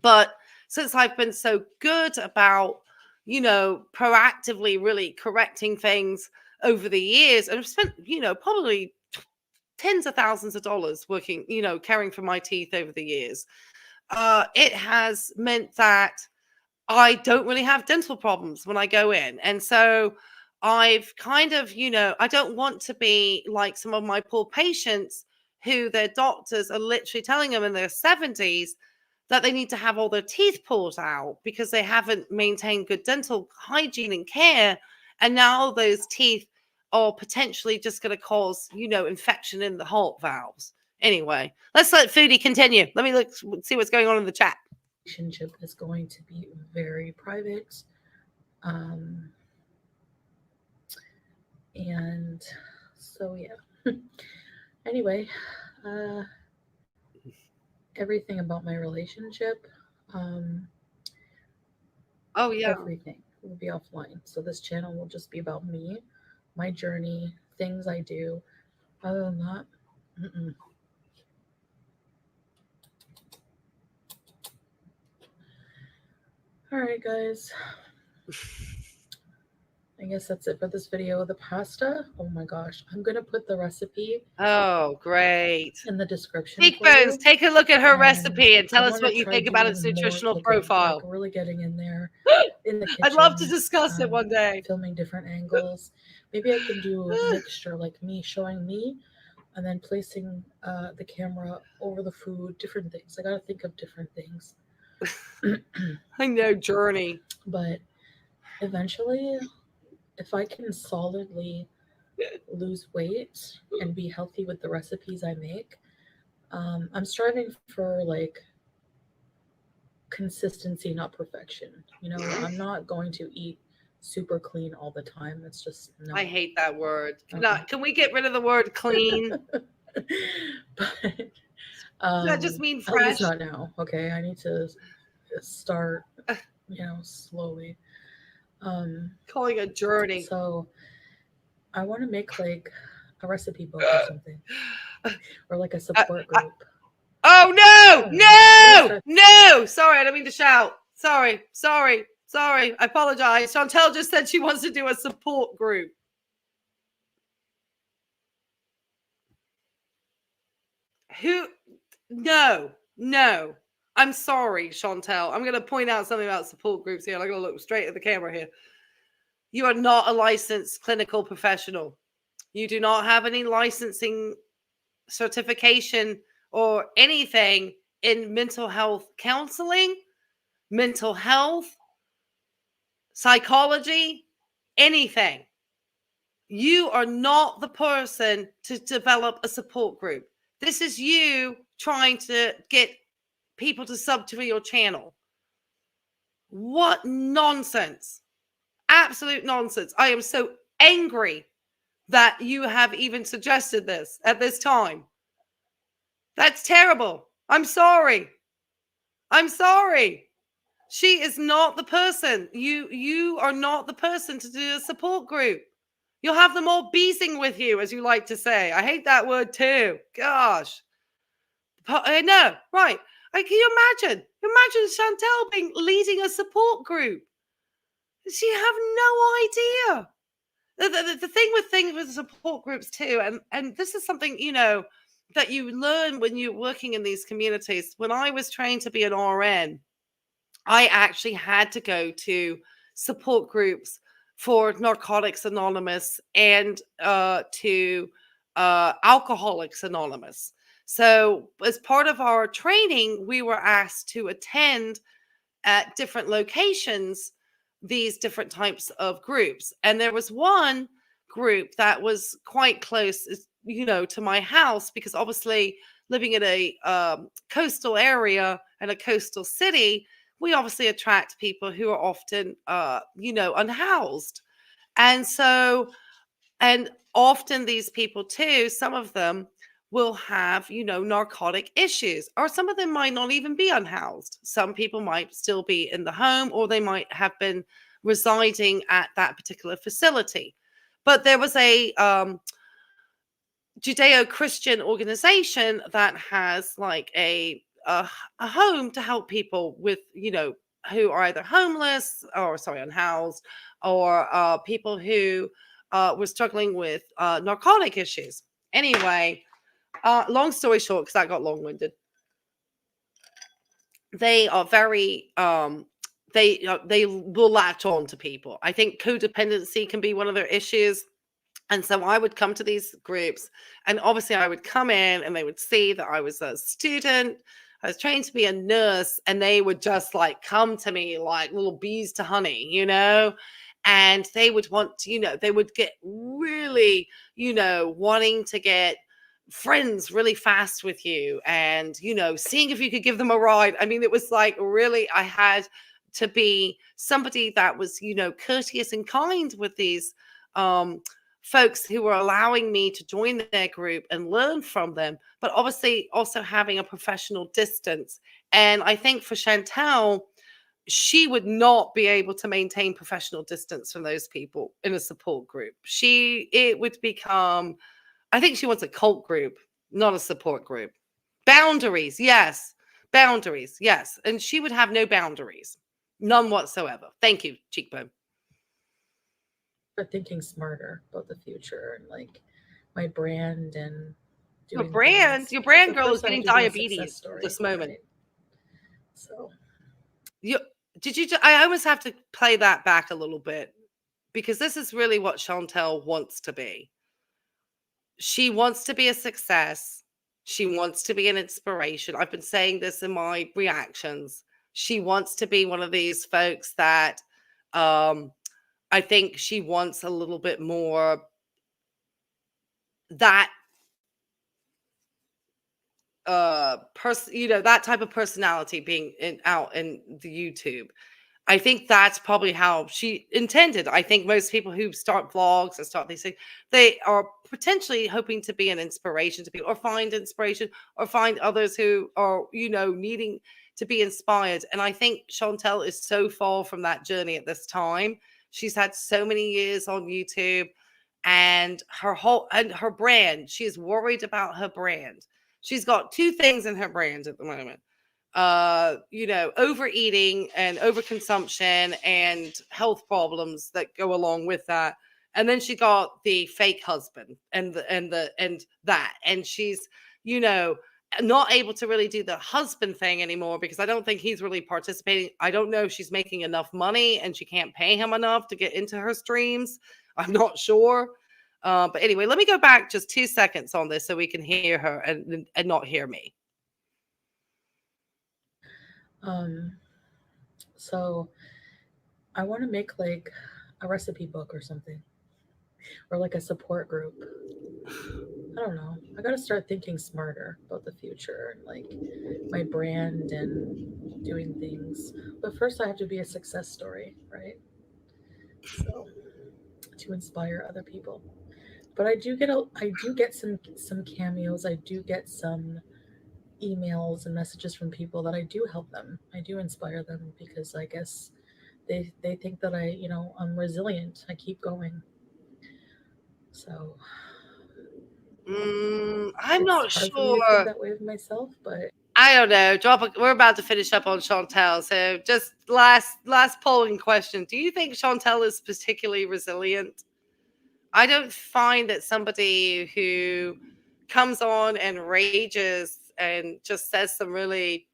But since I've been so good about, proactively really correcting things over the years, and I've spent, probably tens of thousands of dollars working, caring for my teeth over the years, it has meant that I don't really have dental problems when I go in. And so I've kind of, I don't want to be like some of my poor patients who their doctors are literally telling them in their 70s that they need to have all their teeth pulled out because they haven't maintained good dental hygiene and care. And now those teeth are potentially just going to cause, infection in the heart valves. Anyway, let's let Foodie continue. Let me see what's going on in the chat. Relationship is going to be very private. And so, yeah. Anyway, everything about my relationship, oh yeah, everything will be offline. So this channel will just be about me, my journey, things I do. Other than that, all right, guys. I guess that's it for this video. The pasta, oh my gosh, I'm gonna put the recipe Oh, great. in the description for Cheekbones, you. take a look at her And recipe and I tell us want to what you try think about its doing more nutritional cooking, like profile. really getting in there in the I'd love to kitchen, discuss it one day. filming different angles. Maybe I can do a mixture, like me showing me, and then placing the camera over the food, different things. I got to think of different things. I know, journey. But eventually, if I can solidly lose weight and be healthy with the recipes I make, I'm striving for like consistency, not perfection. You know, I'm not going to eat super clean all the time. It's just no. I hate that word. Okay. Can we get rid of the word clean? But Does that just mean at least fresh? not now. Okay, I need to start, slowly. Calling a journey. So I want to make like a recipe book or something, or like a support group. Oh no! Oh, No! Sorry, I don't mean to shout. Sorry. I apologize. Chantel just said she wants to do a support group. Who? No. I'm sorry, Chantel. I'm going to point out something about support groups here. I'm going to look straight at the camera here. You are not a licensed clinical professional. You do not have any licensing certification or anything in mental health counseling, mental health, psychology, anything. You are not the person to develop a support group. This is you trying to get people to sub to your channel. What nonsense. Absolute nonsense. I am so angry that you have even suggested this at this time. That's terrible. I'm sorry. She is not the person. You are not the person to do a support group. You'll have them all beasing with you, as you like to say. I hate that word too. Gosh. I know, right. Can you imagine? Imagine Chantel leading a support group. She have no idea. The thing with support groups too, and this is something, that you learn when you're working in these communities. When I was trained to be an RN, I actually had to go to support groups for Narcotics Anonymous and to Alcoholics Anonymous. So as part of our training, we were asked to attend at different locations these different types of groups. And there was one group that was quite close, to my house, because obviously living in a coastal area and a coastal city, we obviously attract people who are often, unhoused. And so, and often these people too, some of them will have, narcotic issues, or some of them might not even be unhoused. Some people might still be in the home, or they might have been residing at that particular facility. But there was a Judeo-Christian organization that has like a home to help people with, who are either homeless or unhoused, or people who were struggling with narcotic issues. Anyway, long story short, because that got long-winded, they are very they will latch on to people. I think codependency can be one of their issues. And so I would come to these groups, and obviously I would come in and they would see that I was a student. I was trained to be a nurse, and they would just like come to me like little bees to honey, and they would want to, they would get really, wanting to get friends really fast with you, and, seeing if you could give them a ride. I mean, it was like really, I had to be somebody that was, courteous and kind with these, folks who were allowing me to join their group and learn from them, but obviously also having a professional distance. And I think for Chantel, she would not be able to maintain professional distance from those people in a support group. It would become, I think she wants a cult group, not a support group. Boundaries, yes. Boundaries, yes. And she would have no boundaries, none whatsoever. Thank you, Cheekbone. start thinking smarter about the future and like my brand and Your doing brand, things. your brand But girl is first, I have getting to be a success diabetes at story, this moment. right? So, You did you? I almost have to play that back a little bit because this is really what Chantel wants to be. She wants to be a success. She wants to be an inspiration. I've been saying this in my reactions. She wants to be one of these folks that um, I think she wants a little bit more that person, that type of personality being out in the YouTube. I think that's probably how she intended. I think most people who start vlogs and start these things, they are potentially hoping to be an inspiration to people or find inspiration or find others who are, needing to be inspired. And I think Chantel is so far from that journey at this time. She's had so many years on YouTube and her brand, she is worried about her brand. She's got two things in her brand at the moment, overeating and overconsumption and health problems that go along with that. And then she got the fake husband and she's, you know, not able to really do the husband thing anymore because I don't think he's really participating. I don't know if she's making enough money and she can't pay him enough to get into her streams. I'm not sure. But anyway, let me go back just 2 seconds on this so we can hear her and not hear me. so I want to make like a recipe book or something, or like a support group. I don't know. I got to start thinking smarter about the future and like my brand and doing things. But first, I have to be a success story, right? So to inspire other people. But I do get some cameos. I do get some emails and messages from people that I do help them. I do inspire them because I guess they think that I'm resilient. I keep going. So I'm it's not hard for me to think sure. that way of myself, but I don't know. We're about to finish up on Chantel. So just last polling question. Do you think Chantel is particularly resilient? I don't find that somebody who comes on and rages and just says some really,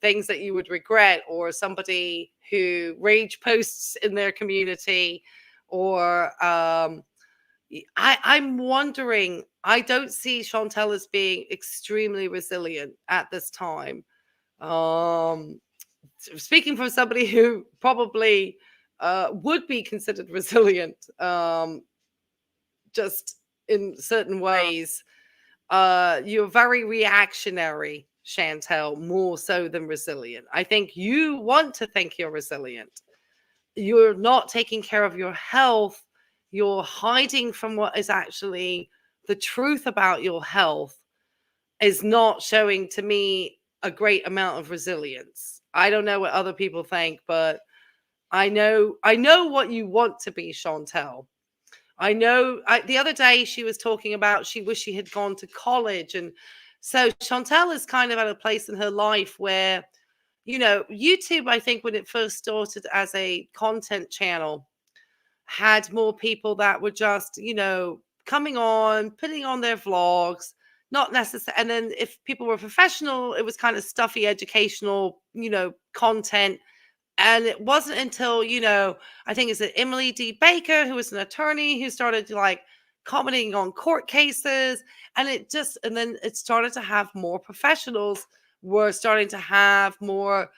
things that you would regret, or somebody who rage posts in their community, or I'm wondering, I don't see Chantel as being extremely resilient at this time. Um, Speaking from somebody who probably would be considered resilient, just in certain ways, you're very reactionary, Chantel, more so than resilient. I think you want to think you're resilient. You're not taking care of your health. You're hiding from what is actually the truth about your health, is not showing to me a great amount of resilience. I don't know what other people think, but I know what you want to be, Chantel. The other day she was talking about she wished she had gone to college. And so Chantel is kind of at a place in her life where, YouTube, I think when it first started as a content channel, had more people that were just, coming on, putting on their vlogs, not necessarily. And then if people were professional, it was kind of stuffy educational, content. And it wasn't until, I think it's Emily D. Baker, who was an attorney, who started like commenting on court cases. And then it started to have more professionals were starting to have more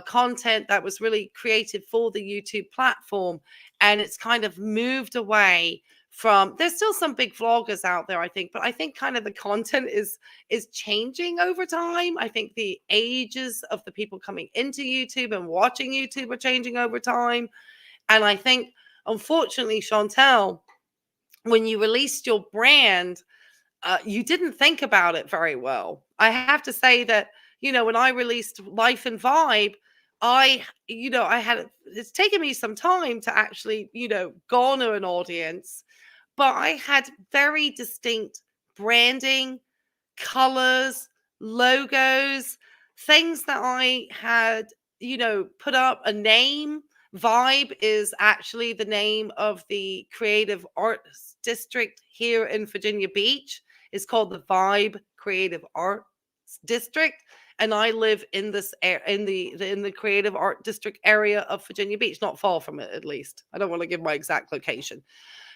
content that was really created for the YouTube platform. And it's kind of moved away from, there's still some big vloggers out there, I think, but I think kind of the content is changing over time. I think the ages of the people coming into YouTube and watching YouTube are changing over time. And I think, unfortunately, Chantel, when you released your brand, you didn't think about it very well. I have to say that, when I released Life and Vibe, it's taken me some time to actually, garner an audience, but I had very distinct branding, colors, logos, things that I had, put up a name Vibe is actually the name of the creative arts district here in Virginia Beach. It's called the Vibe Creative Arts District, and I live in this in the creative art district area of Virginia Beach, not far from it at least. I don't want to give my exact location.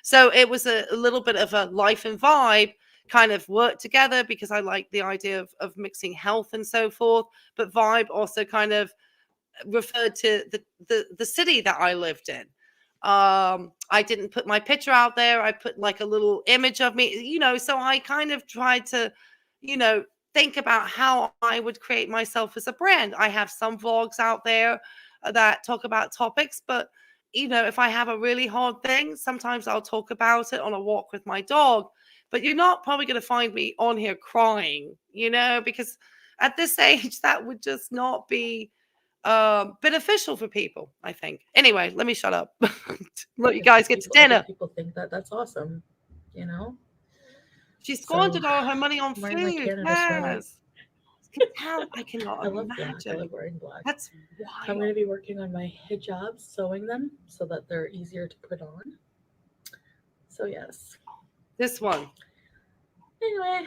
So it was a little bit of a life and vibe kind of work together because I like the idea of mixing health and so forth. But vibe also kind of referred to the city that I lived in. I didn't put my picture out there. I put like a little image of me, so I kind of tried to, think about how I would create myself as a brand. I have some vlogs out there that talk about topics, but if I have a really hard thing, sometimes I'll talk about it on a walk with my dog. But you're not probably going to find me on here crying, because at this age, that would just not be beneficial for people, I think. Anyway, let me shut up. Let you guys get to dinner. People think that that's awesome, you know. She squandered all her money on wearing my food. Canada sweater. Yes. I cannot I love black. imagine. I love wearing black. That's wild. I'm going to be working on my hijabs, sewing them so that they're easier to put on. So yes. This one. Anyway,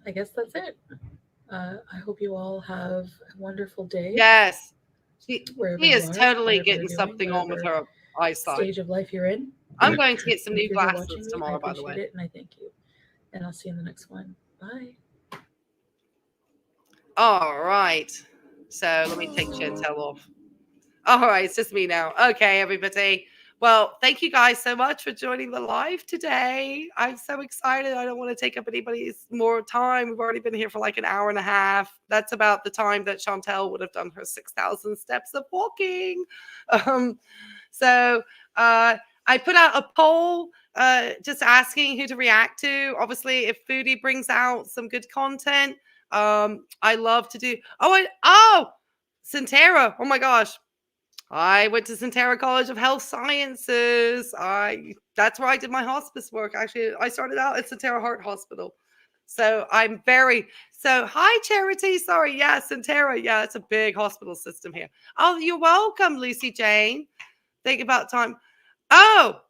I guess that's it. I hope you all have a wonderful day. Yes. She wherever is you are, totally whatever getting you're doing, something on with her eyesight. stage of life you're in. I'm going to get some If new you're here glasses watching me, tomorrow, I by the way. appreciate it, and I thank you. And I'll see you in the next one. Bye. All right. So let me take Chantel off. All right, it's just me now. Okay, everybody. Well, thank you guys so much for joining the live today. I'm so excited. I don't want to take up anybody's more time. We've already been here for like an hour and a half. That's about the time that Chantel would have done her 6,000 steps of walking. So I put out a poll just asking who to react to. Obviously, if Foodie brings out some good content, I love to do. Centera. Oh my gosh. I went to Centera College of Health Sciences. That's where I did my hospice work. Actually, I started out at Centera Heart Hospital. So hi, Charity. Sorry. Yeah, Centera. Yeah, it's a big hospital system here. Oh, you're welcome, Lucy Jane. Think about time. Oh,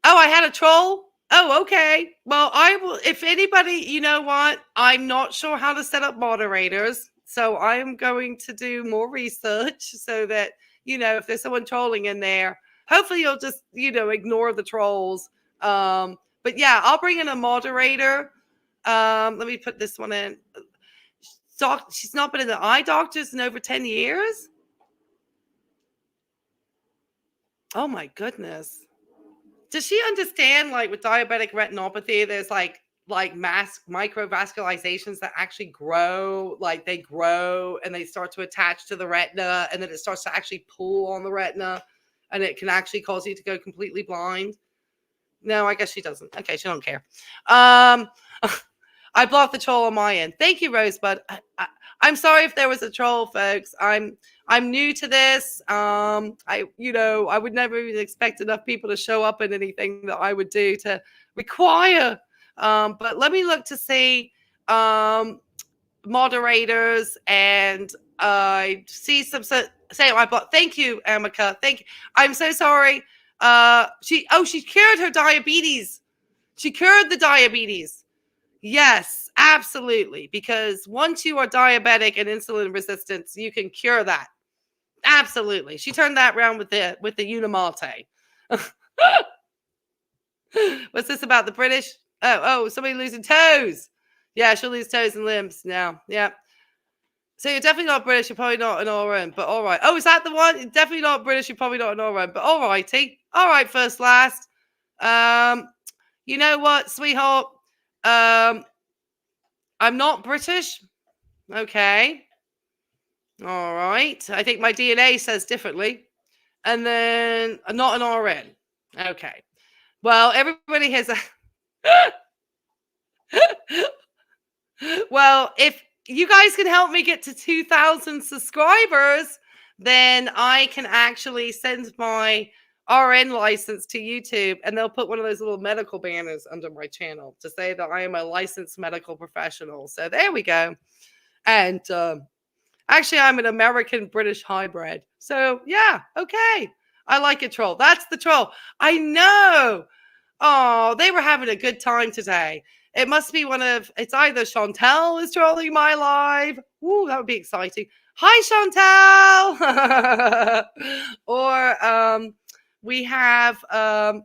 I had a troll. Oh, okay. Well, I will, if anybody, you know what? I'm not sure how to set up moderators. So I am going to do more research so that, if there's someone trolling in there, hopefully you'll just, ignore the trolls. But yeah, I'll bring in a moderator. Let me put this one in. She's not been in the eye doctors in over 10 years. Oh my goodness. Does she understand, like, with diabetic retinopathy, there's like mass microvascularizations that actually grow, like they grow and they start to attach to the retina, and then it starts to actually pull on the retina, and it can actually cause you to go completely blind? No, I guess she doesn't. Okay, she don't care. I blocked the troll on my end. Thank you, Rosebud. I'm sorry if there was a troll, folks. I'm new to this. I would never even expect enough people to show up in anything that I would do to require. But let me look to see moderators, and I see some say I bought. Thank you, Amika. Thank you. I'm so sorry. She cured her diabetes. She cured the diabetes. Yes, absolutely. Because once you are diabetic and insulin resistant, you can cure that. Absolutely. She turned that around with the Unimate. What's this about the British? Oh, somebody losing toes. Yeah, she'll lose toes and limbs now. Yeah. So you're definitely not British. You're probably not an RM, but all right. Oh, is that the one? You're definitely not British. You're probably not an RM, but all righty. All right, first, last. You know what, sweetheart? I'm not British. Okay. All right. I think my DNA says differently. And then not an RN. Okay. Well, everybody has a... Well, if you guys can help me get to 2,000 subscribers, then I can actually send my RN license to YouTube, and they'll put one of those little medical banners under my channel to say that I am a licensed medical professional. So there we go. And Actually, I'm an American British hybrid. So yeah, okay. I like a troll. That's the troll. I know. Oh, they were having a good time today. It must be it's either Chantel is trolling my live. Ooh, that would be exciting. Hi, Chantel. Or we have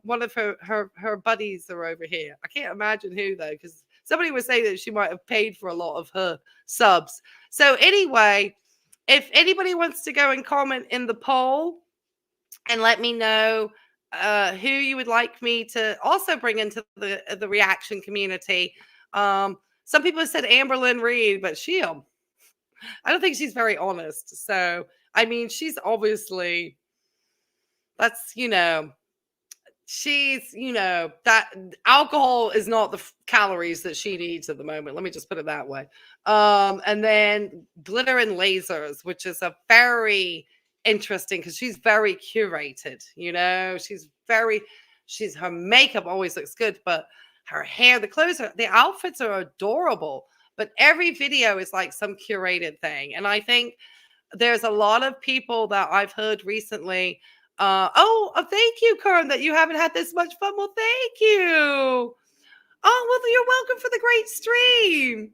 one of her buddies are over here. I can't imagine who though, because somebody was saying that she might have paid for a lot of her subs. So anyway, if anybody wants to go and comment in the poll and let me know who you would like me to also bring into the reaction community. Some people have said Amberlynn Reed, but I don't think she's very honest. So I mean, she's obviously that's she's that alcohol is not the calories that she needs at the moment. Let me just put it that way. And then glitter and lasers, which is a very interesting because she's very curated. She's her makeup always looks good, but her hair, the clothes, the outfits are adorable. But every video is like some curated thing, and I think there's a lot of people that I've heard recently. Thank you, Kern, that you haven't had this much fun. Well, thank you. Oh, well, you're welcome for the great stream.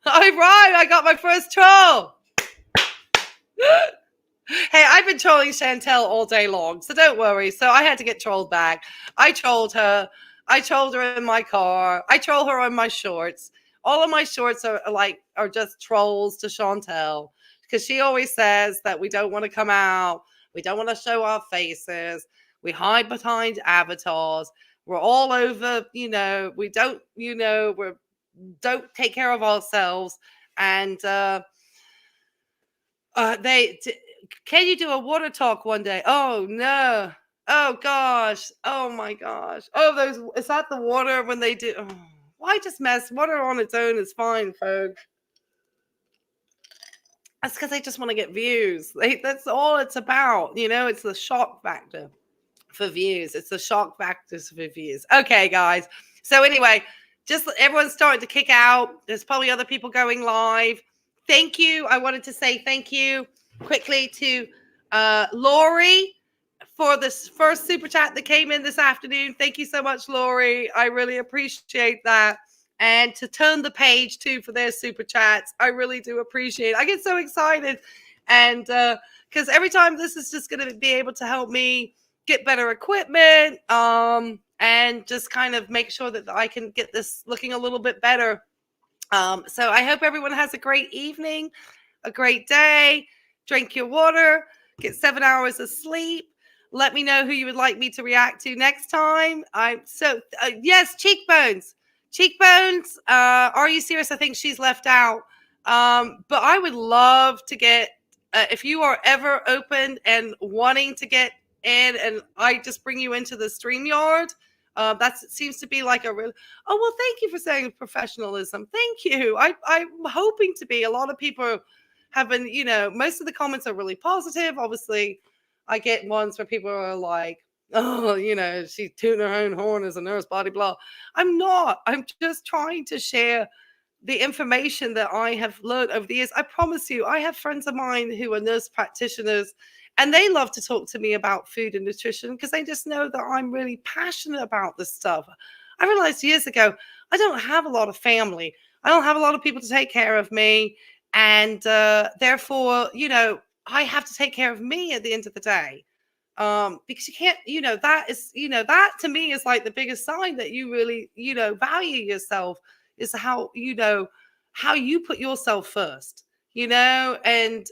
All right, I got my first troll. Hey, I've been trolling Chantel all day long, so don't worry. So I had to get trolled back. I trolled her. I trolled her in my car. I troll her on my shorts. All of my shorts are just trolls to Chantel because she always says that we don't want to come out. We don't want to show our faces. We hide behind avatars. We're all over, we don't, don't take care of ourselves. And can you do a water talk one day? Oh no. Oh gosh. Oh my gosh. Oh, is that the water when they do? Oh, why just mess? Water on its own is fine, folks. That's because they just want to get views. That's all it's about. It's the shock factor for views. It's the shock factors for views. Okay, guys. So anyway, just everyone's starting to kick out. There's probably other people going live. Thank you. I wanted to say thank you quickly to Lori for this first super chat that came in this afternoon. Thank you so much, Lori. I really appreciate that. And to Turn the Page too for their super chats. I really do appreciate it. I get so excited. And because every time this is just going to be able to help me get better equipment and just kind of make sure that I can get this looking a little bit better. So I hope everyone has a great evening, a great day. Drink your water, get 7 hours of sleep. Let me know who you would like me to react to next time. Yes, cheekbones. Cheekbones. Are you serious? I think she's left out. But I would love to get, if you are ever open and wanting to get in, and I just bring you into the StreamYard. That seems to be like a real. Oh, well, thank you for saying professionalism. Thank you. I'm hoping to be. A lot of people have been, most of the comments are really positive. Obviously, I get ones where people are like, oh, she's tooting her own horn as a nurse, blah, blah, blah. I'm not. I'm just trying to share the information that I have learned over the years. I promise you, I have friends of mine who are nurse practitioners, and they love to talk to me about food and nutrition because they just know that I'm really passionate about this stuff. I realized years ago, I don't have a lot of family. I don't have a lot of people to take care of me. And therefore, I have to take care of me at the end of the day. Because you can't, that to me is like the biggest sign that you really, value yourself is how you put yourself first, and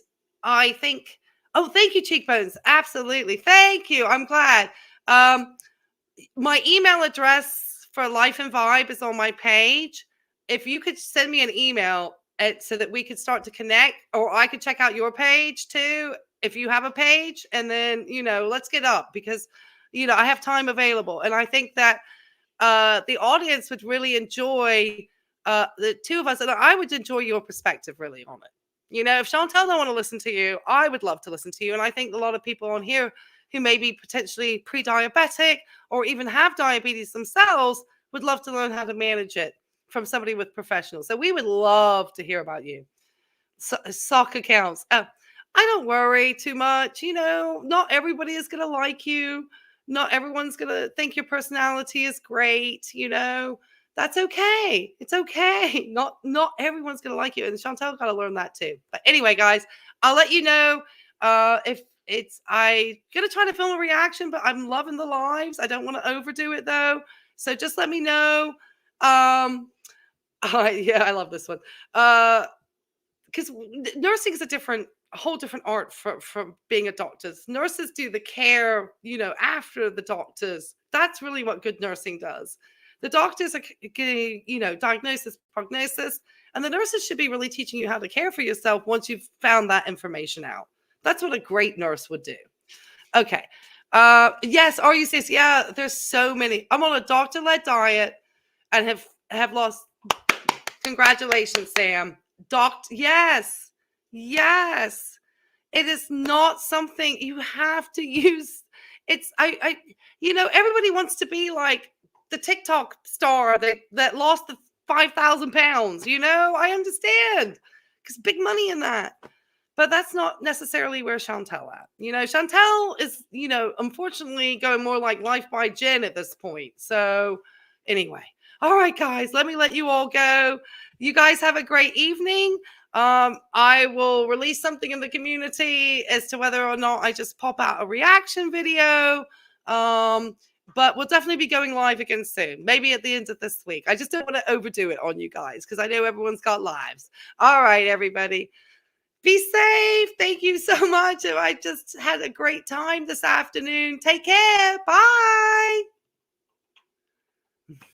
I think, oh, thank you, Cheekbones. Absolutely. Thank you. I'm glad. My email address for Life and Vibe is on my page. If you could send me an email so that we could start to connect, or I could check out your page too, if you have a page, and then, let's get up because, I have time available. And I think that the audience would really enjoy the two of us, and I would enjoy your perspective really on it. If Chantel don't want to listen to you, I would love to listen to you. And I think a lot of people on here who may be potentially pre-diabetic or even have diabetes themselves would love to learn how to manage it from somebody with professionals. So we would love to hear about you. sock accounts. I don't worry too much. Not everybody is going to like you. Not everyone's going to think your personality is great. That's okay. It's okay. Not everyone's going to like you. And Chantel got to learn that too. But anyway, guys, I'll let you know if I going to try to film a reaction, but I'm loving the lives. I don't want to overdo it though. So just let me know. Yeah, I love this one. Because nursing is a whole different art from being a doctor. Nurses do the care, after the doctors. That's really what good nursing does. The doctors are getting, diagnosis, prognosis, and the nurses should be really teaching you how to care for yourself once you've found that information out. That's what a great nurse would do. Okay. Yes, are you sis? Yeah, there's so many. I'm on a doctor-led diet and have lost. Congratulations, Sam. Yes. Yes. It is not something you have to use. It's everybody wants to be like the TikTok star that lost the 5,000 pounds. I understand because big money in that. But that's not necessarily where Chantel at. Chantel is, unfortunately going more like Life by Jen at this point. So anyway, all right, guys, let me let you all go. You guys have a great evening. I will release something in the community as to whether or not I just pop out a reaction video. But we'll definitely be going live again soon, maybe at the end of this week. I just don't want to overdo it on you guys because I know everyone's got lives. All right, everybody. Be safe. Thank you so much. I just had a great time this afternoon. Take care. Bye.